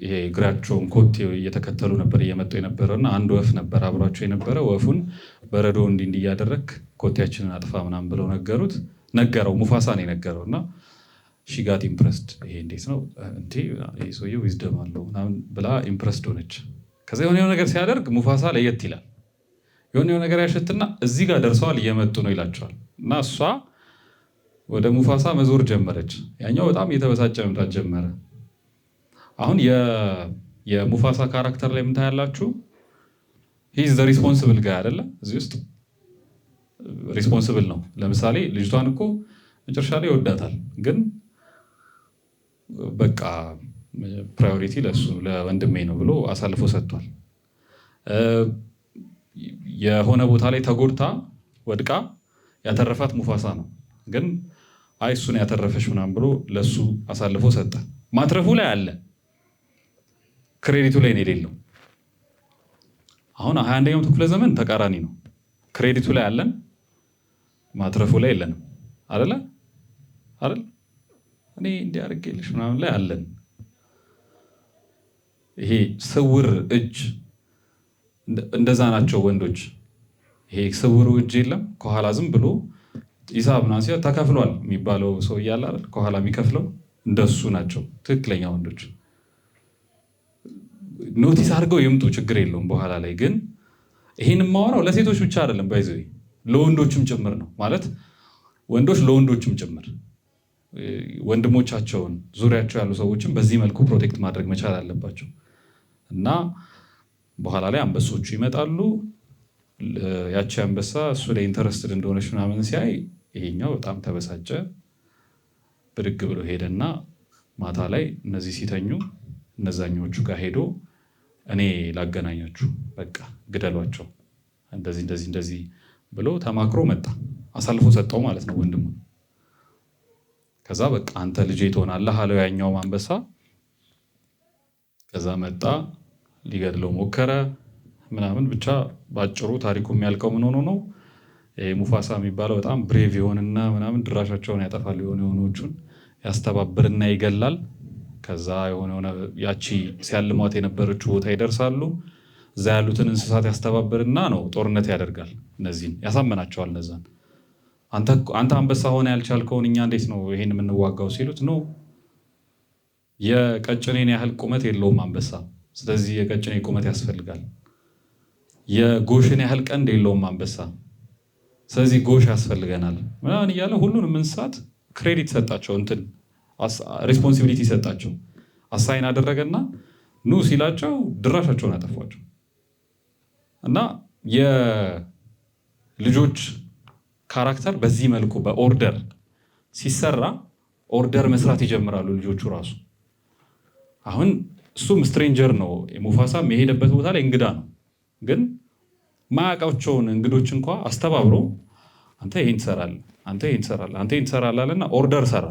ይሄ እግራቸውን ኮቴ እየተከተሉ ነበር እየመጡ የነበረውና አንድ ወፍ ነበር አብሯቸው የነበረ። ወፉን በረዶ እንዲህ እያደረክ ኮቴያችንን አጥፋ ምናምን ብለው ነገረው። ሙፋሳ ነው የነገረው እና ሺጋት ኢምፕረስድ። ይሄ እንዴት ነው እንዴ ይሄ ሰውዬው ዊዝደም አለው ምናምን ብላ ኢምፕረስድ ሆነች። ከዛ የሆነ ነገር ሲያደርግ ሙፋሳ ለየት ይላል። የሆነ ነገር ያሸትና እዚህ ጋር ደርሰዋል እየመጡ ነው ይላቸዋል እና እሷ ወደ ሙፋሳ መዞር ጀመረች። ያኛው በጣም እየተበሳጨ መምጣት ጀመረ። አሁን የሙፋሳ ካራክተር ላይ የምታያላችሁ ሂዝ ዘ ሪስፖንስብል ጋር አይደለ? እዚህ ውስጥ ሪስፖንስብል ነው። ለምሳሌ ልጅቷን እኮ መጨረሻ ላይ ይወዳታል፣ ግን በቃ ፕራዮሪቲ ለሱ ለወንድሜ ነው ብሎ አሳልፎ ሰጥቷል። የሆነ ቦታ ላይ ተጎድታ ወድቃ ያተረፋት ሙፋሳ ነው፣ ግን አይ እሱን ያተረፈሽ ምናምን ብሎ ለሱ አሳልፎ ሰጠ። ማትረፉ ላይ አለ፣ ክሬዲቱ ላይ ነው የሌለው። አሁን 21ኛው ክፍለ ዘመን ተቃራኒ ነው። ክሬዲቱ ላይ አለን፣ ማትረፉ ላይ የለንም። አይደለ? እኔ እንዲህ አድርጌልሽ ምናምን ላይ አለን። ይሄ ስውር እጅ እንደዛ ናቸው ወንዶች። ይሄ ስውሩ እጅ የለም ከኋላ ዝም ብሎ ሂሳብ ምናምን ሲሆን ተከፍሏል የሚባለው ሰው እያለ አይደል ከኋላ የሚከፍለው፣ እንደሱ ናቸው ትክክለኛ ወንዶች። ኖቲስ አድርገው ይምጡ፣ ችግር የለውም። በኋላ ላይ ግን ይሄን የማወራው ለሴቶች ብቻ አይደለም፣ ባይዘ ለወንዶችም ጭምር ነው። ማለት ወንዶች ለወንዶችም ጭምር ወንድሞቻቸውን ዙሪያቸው ያሉ ሰዎችን በዚህ መልኩ ፕሮቴክት ማድረግ መቻል አለባቸው። እና በኋላ ላይ አንበሶቹ ይመጣሉ። ያቺ አንበሳ እሱ ላይ ኢንተረስትድ እንደሆነች ምናምን ሲያይ ይሄኛው በጣም ተበሳጨ። ብድግ ብሎ ሄደና ማታ ላይ እነዚህ ሲተኙ እነዛኞቹ ጋር ሄዶ እኔ ላገናኛችሁ፣ በቃ ግደሏቸው፣ እንደዚህ እንደዚህ እንደዚህ ብሎ ተማክሮ መጣ። አሳልፎ ሰጠው ማለት ነው ወንድሙ። ከዛ በቃ አንተ ልጄ ትሆናለህ አለው ያኛው አንበሳ። ከዛ መጣ ሊገድለው ሞከረ ምናምን። ብቻ ባጭሩ ታሪኩ የሚያልቀው ምን ሆኖ ነው? ሙፋሳ የሚባለው በጣም ብሬቭ የሆንና ምናምን ድራሻቸውን ያጠፋል፣ የሆነዎቹን ያስተባብርና ይገላል። ከዛ የሆነ ያቺ ሲያልሟት የነበረችው ቦታ ይደርሳሉ። እዛ ያሉትን እንስሳት ያስተባብርና ነው ጦርነት ያደርጋል። እነዚህን ያሳመናቸዋል። እነዛን አንተ አንበሳ ሆነ ያልቻልከውን እኛ እንዴት ነው ይሄን የምንዋጋው ሲሉት፣ ነው የቀጭኔን ያህል ቁመት የለውም አንበሳ፣ ስለዚህ የቀጭኔ ቁመት ያስፈልጋል። የጎሽን ያህል ቀንድ የለውም አንበሳ፣ ስለዚህ ጎሽ ያስፈልገናል ምናምን እያለ ሁሉንም እንስሳት ክሬዲት ሰጣቸው፣ እንትን ሪስፖንሲቢሊቲ ሰጣቸው፣ አሳይን አደረገና ኑ ሲላቸው ድራሻቸውን አጠፏቸው። እና የልጆች ካራክተር በዚህ መልኩ በኦርደር ሲሰራ ኦርደር መስራት ይጀምራሉ ልጆቹ ራሱ። አሁን እሱም ስትሬንጀር ነው፣ ሙፋሳም የሄደበት ቦታ ላይ እንግዳ ነው። ግን ማያውቃቸውን እንግዶች እንኳ አስተባብሮ አንተ ይሄን ትሰራለህ፣ አንተ ይሄን ትሰራለህ፣ አንተ ይሄን ትሰራለህ አለና ኦርደር ሰራ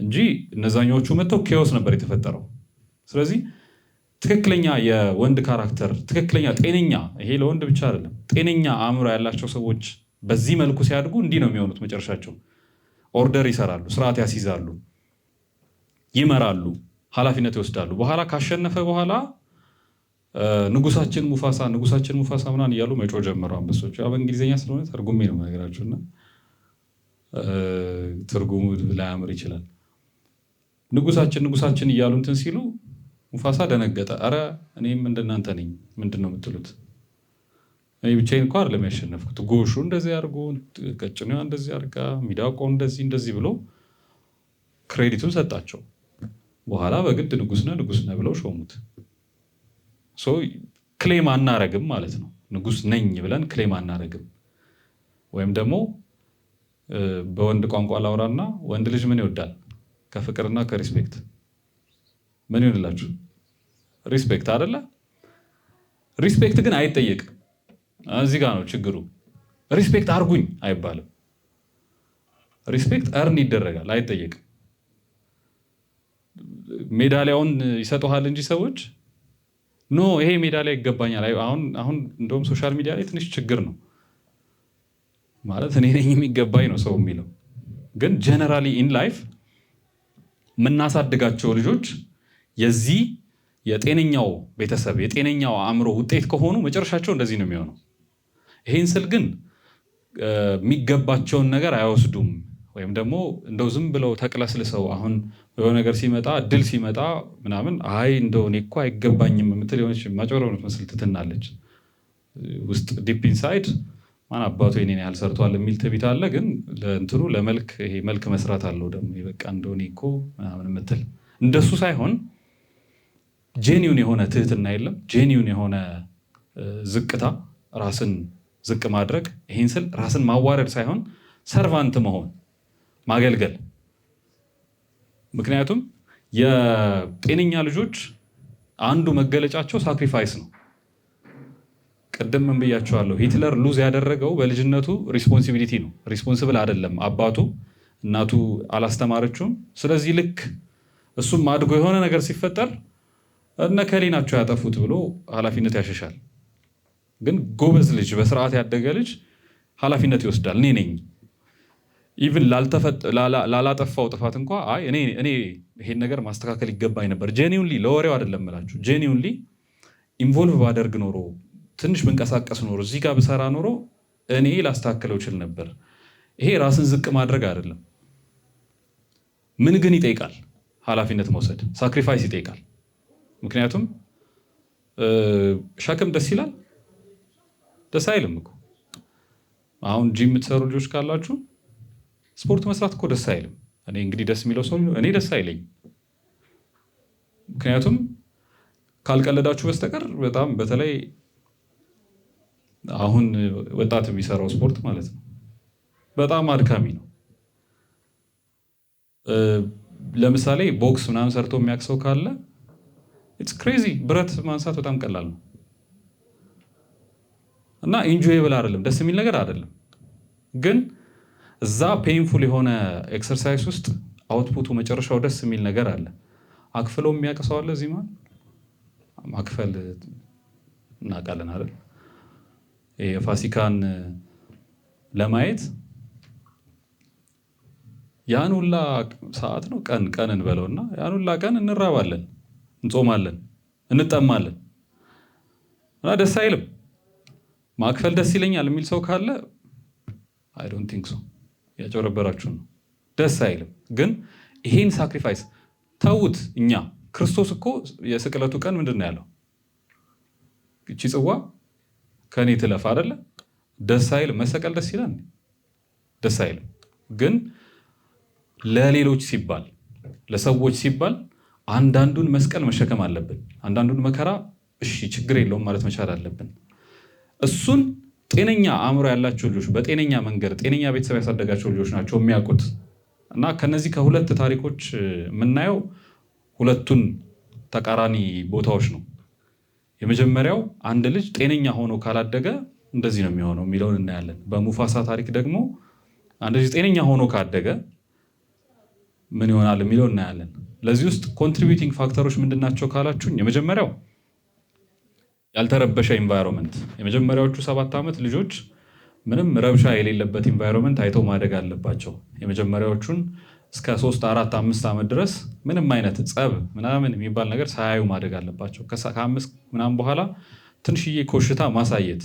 እንጂ እነዛኞቹ መጥተው ኬዎስ ነበር የተፈጠረው። ስለዚህ ትክክለኛ የወንድ ካራክተር፣ ትክክለኛ ጤነኛ፣ ይሄ ለወንድ ብቻ አይደለም፣ ጤነኛ አእምሮ ያላቸው ሰዎች በዚህ መልኩ ሲያድጉ እንዲህ ነው የሚሆኑት መጨረሻቸው። ኦርደር ይሰራሉ፣ ስርዓት ያስይዛሉ፣ ይመራሉ፣ ኃላፊነት ይወስዳሉ። በኋላ ካሸነፈ በኋላ ንጉሳችን ሙፋሳ ምናምን እያሉ መጮህ ጀመሩ አንበሶች። በእንግሊዝኛ ስለሆነ ተርጉሜ ነው ነገራችሁ እና ትርጉሙ ላያምር ይችላል። ንጉሳችን እያሉ እንትን ሲሉ ሙፋሳ ደነገጠ። አረ እኔም እንደናንተ ነኝ፣ ምንድን ነው የምትሉት? እኔ ብቻዬን እንኳ አይደለም ያሸነፍኩት፣ ጎሹ እንደዚህ አድርጎ፣ ቀጭኔዋ እንደዚህ አድርጋ፣ ሚዳቋው እንደዚህ ብሎ ክሬዲቱን ሰጣቸው። በኋላ በግድ ንጉስ ነህ ብለው ሾሙት። ክሌም አናረግም ማለት ነው። ንጉስ ነኝ ብለን ክሌም አናረግም። ወይም ደግሞ በወንድ ቋንቋ ላውራና ወንድ ልጅ ምን ይወዳል? ከፍቅርና ከሪስፔክት ምን ይሆንላችሁ? ሪስፔክት አይደለ? ሪስፔክት ግን አይጠየቅም። እዚህ ጋር ነው ችግሩ። ሪስፔክት አርጉኝ አይባልም። ሪስፔክት እርን ይደረጋል፣ አይጠየቅም። ሜዳሊያውን ይሰጡሃል እንጂ ሰዎች ኖ ይሄ ሜዳሊያ ይገባኛል። አሁን እንደውም ሶሻል ሚዲያ ላይ ትንሽ ችግር ነው ማለት እኔ ነኝ የሚገባኝ ነው ሰው የሚለው። ግን ጀነራሊ ኢን ላይፍ የምናሳድጋቸው ልጆች የዚህ የጤነኛው ቤተሰብ የጤነኛው አእምሮ ውጤት ከሆኑ መጨረሻቸው እንደዚህ ነው የሚሆነው። ይሄን ስል ግን የሚገባቸውን ነገር አይወስዱም፣ ወይም ደግሞ እንደው ዝም ብለው ተቅለስልሰው አሁን የሆነ ነገር ሲመጣ ድል ሲመጣ ምናምን አይ እንደው እኔ እኮ አይገባኝም የምትል የሆነች ማጭበርበር የምትመስል ትትናለች። ውስጥ ዲፕ ኢንሳይድ ማን አባቱ የኔን ያህል ሰርቷል የሚል ትዕቢት አለ። ግን ለእንትኑ ለመልክ ይሄ መልክ መስራት አለው ደግሞ በቃ እንደው እኔ እኮ ምናምን የምትል እንደሱ ሳይሆን ጄኒውን የሆነ ትህትና የለም፣ ጄኒውን የሆነ ዝቅታ፣ ራስን ዝቅ ማድረግ። ይሄን ስል ራስን ማዋረድ ሳይሆን ሰርቫንት መሆን፣ ማገልገል። ምክንያቱም የጤነኛ ልጆች አንዱ መገለጫቸው ሳክሪፋይስ ነው። ቅድም ምን ብያቸዋለሁ? ሂትለር ሉዝ ያደረገው በልጅነቱ ሪስፖንሲቢሊቲ ነው። ሪስፖንሲብል አይደለም አባቱ፣ እናቱ አላስተማረችውም። ስለዚህ ልክ እሱም አድጎ የሆነ ነገር ሲፈጠር እነ ከሌ ናቸው ያጠፉት ብሎ ኃላፊነት ያሸሻል። ግን ጎበዝ ልጅ፣ በስርዓት ያደገ ልጅ ኃላፊነት ይወስዳል። እኔ ነኝ ኢቭን ላላጠፋው ጥፋት እንኳ አይ እኔ ይሄን ነገር ማስተካከል ይገባኝ ነበር። ጄኒውንሊ ለወሬው አይደለም እላችሁ፣ ጄኒውንሊ ኢንቮልቭ ባደርግ ኖሮ፣ ትንሽ ብንቀሳቀስ ኖሮ፣ እዚህ ጋር ብሰራ ኖሮ እኔ ላስተካከለው ይችል ነበር። ይሄ ራስን ዝቅ ማድረግ አይደለም። ምን ግን ይጠይቃል? ኃላፊነት መውሰድ፣ ሳክሪፋይስ ይጠይቃል። ምክንያቱም ሸክም ደስ ይላል? ደስ አይልም እኮ። አሁን ጂም የምትሰሩ ልጆች ካላችሁ ስፖርት መስራት እኮ ደስ አይልም። እኔ እንግዲህ ደስ የሚለው ሰው እኔ ደስ አይለኝ። ምክንያቱም ካልቀለዳችሁ በስተቀር በጣም በተለይ አሁን ወጣት የሚሰራው ስፖርት ማለት ነው በጣም አድካሚ ነው። ለምሳሌ ቦክስ ምናምን ሰርቶ የሚያውቅ ሰው ካለ ኢትስ ክሬዚ። ብረት ማንሳት በጣም ቀላል ነው እና ኢንጆይብል አይደለም፣ ደስ የሚል ነገር አይደለም። ግን እዛ ፔንፉል የሆነ ኤክሰርሳይዝ ውስጥ አውትፑቱ መጨረሻው ደስ የሚል ነገር አለ። አክፍለው የሚያውቅ ሰው አለ እዚህ ማለት ማክፈል እናውቃለን አይደል? የፋሲካን ለማየት ያን ሁላ ሰዓት ነው ቀን እንበለውና ያን ሁላ ቀን እንራባለን፣ እንጾማለን፣ እንጠማለን እና ደስ አይልም። ማክፈል ደስ ይለኛል የሚል ሰው ካለ አይ ዶንት ቲንክ ሶ፣ ያጨረበራችሁ ነው። ደስ አይልም። ግን ይሄን ሳክሪፋይስ ተውት። እኛ ክርስቶስ እኮ የስቅለቱ ቀን ምንድን ነው ያለው? እቺ ጽዋ ከኔ ትለፍ አይደለ? ደስ አይልም። መሰቀል ደስ ይላል? ደስ አይልም። ግን ለሌሎች ሲባል ለሰዎች ሲባል አንዳንዱን መስቀል መሸከም አለብን። አንዳንዱን መከራ እሺ ችግር የለውም ማለት መቻል አለብን። እሱን ጤነኛ አእምሮ ያላቸው ልጆች በጤነኛ መንገድ ጤነኛ ቤተሰብ ያሳደጋቸው ልጆች ናቸው የሚያውቁት። እና ከነዚህ ከሁለት ታሪኮች የምናየው ሁለቱን ተቃራኒ ቦታዎች ነው። የመጀመሪያው አንድ ልጅ ጤነኛ ሆኖ ካላደገ እንደዚህ ነው የሚሆነው የሚለውን እናያለን። በሙፋሳ ታሪክ ደግሞ አንድ ልጅ ጤነኛ ሆኖ ካደገ ምን ይሆናል የሚለው እናያለን። ለዚህ ውስጥ ኮንትሪቢዩቲንግ ፋክተሮች ምንድናቸው ካላችሁኝ፣ የመጀመሪያው ያልተረበሸ ኢንቫይሮንመንት። የመጀመሪያዎቹ 7 ዓመት ልጆች ምንም ረብሻ የሌለበት ኢንቫይሮንመንት አይተው ማደግ አለባቸው። የመጀመሪያዎቹን እስከ 3፣ 4፣ 5 ዓመት ድረስ ምንም አይነት ጸብ ምናምን የሚባል ነገር ሳያዩ ማደግ አለባቸው። ከ5 ምናምን በኋላ ትንሽዬ ኮሽታ ማሳየት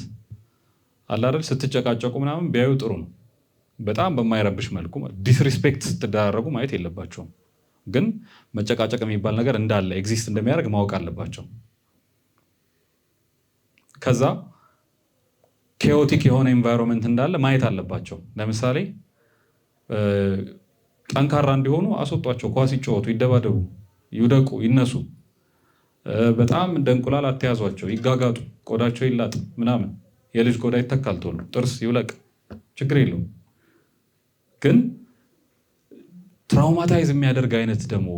አለ አይደል? ስትጨቃጨቁ ምናምን ቢያዩ ጥሩ ነው። በጣም በማይረብሽ መልኩ ዲስሪስፔክት ስትደራረጉ ማየት የለባቸውም። ግን መጨቃጨቅ የሚባል ነገር እንዳለ ኤግዚስት እንደሚያደርግ ማወቅ አለባቸው። ከዛ ኬኦቲክ የሆነ ኢንቫይሮንመንት እንዳለ ማየት አለባቸው። ለምሳሌ ጠንካራ እንዲሆኑ አስወጧቸው። ኳስ ይጫወቱ፣ ይደባደቡ፣ ይውደቁ፣ ይነሱ። በጣም እንደ እንቁላል አትያዟቸው፣ ይጋጋጡ፣ ቆዳቸው ይላጥ ምናምን። የልጅ ቆዳ ይተካል ቶሎ፣ ጥርስ ይውለቅ፣ ችግር የለውም። ግን ትራውማታይዝ የሚያደርግ አይነት ደግሞ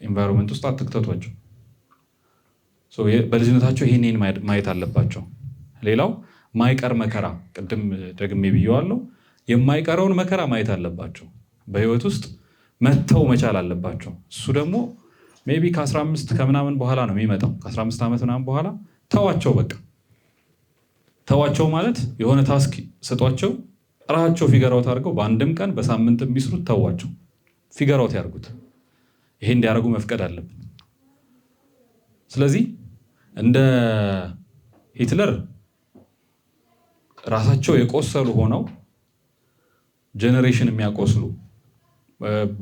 ኢንቫይሮንመንት ውስጥ አትክተቷቸው። በልጅነታቸው ይሄን ማየት አለባቸው። ሌላው ማይቀር መከራ፣ ቅድም ደግሜ ብየዋለሁ። የማይቀረውን መከራ ማየት አለባቸው። በህይወት ውስጥ መተው መቻል አለባቸው። እሱ ደግሞ ሜይ ቢ ከ15 ከምናምን በኋላ ነው የሚመጣው። ከ15 ዓመት ምናምን በኋላ ተዋቸው። በቃ ተዋቸው ማለት የሆነ ታስክ ስጧቸው፣ ራሳቸው ፊገራውት አድርገው በአንድም ቀን በሳምንት የሚስሩት ተዋቸው፣ ፊገራውት ያድርጉት። ይሄ እንዲያደርጉ መፍቀድ አለብን። ስለዚህ እንደ ሂትለር ራሳቸው የቆሰሉ ሆነው ጄኔሬሽን የሚያቆስሉ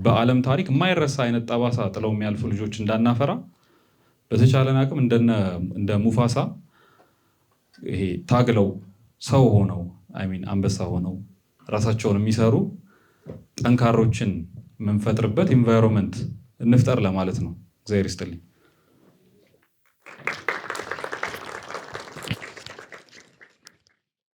በዓለም ታሪክ የማይረሳ አይነት ጠባሳ ጥለው የሚያልፉ ልጆች እንዳናፈራ በተቻለን አቅም እንደ ሙፋሳ ይሄ ታግለው ሰው ሆነው አንበሳ ሆነው ራሳቸውን የሚሰሩ ጠንካሮችን የምንፈጥርበት ኢንቫይሮንመንት እንፍጠር ለማለት ነው። እግዚአብሔር ይስጥልኝ።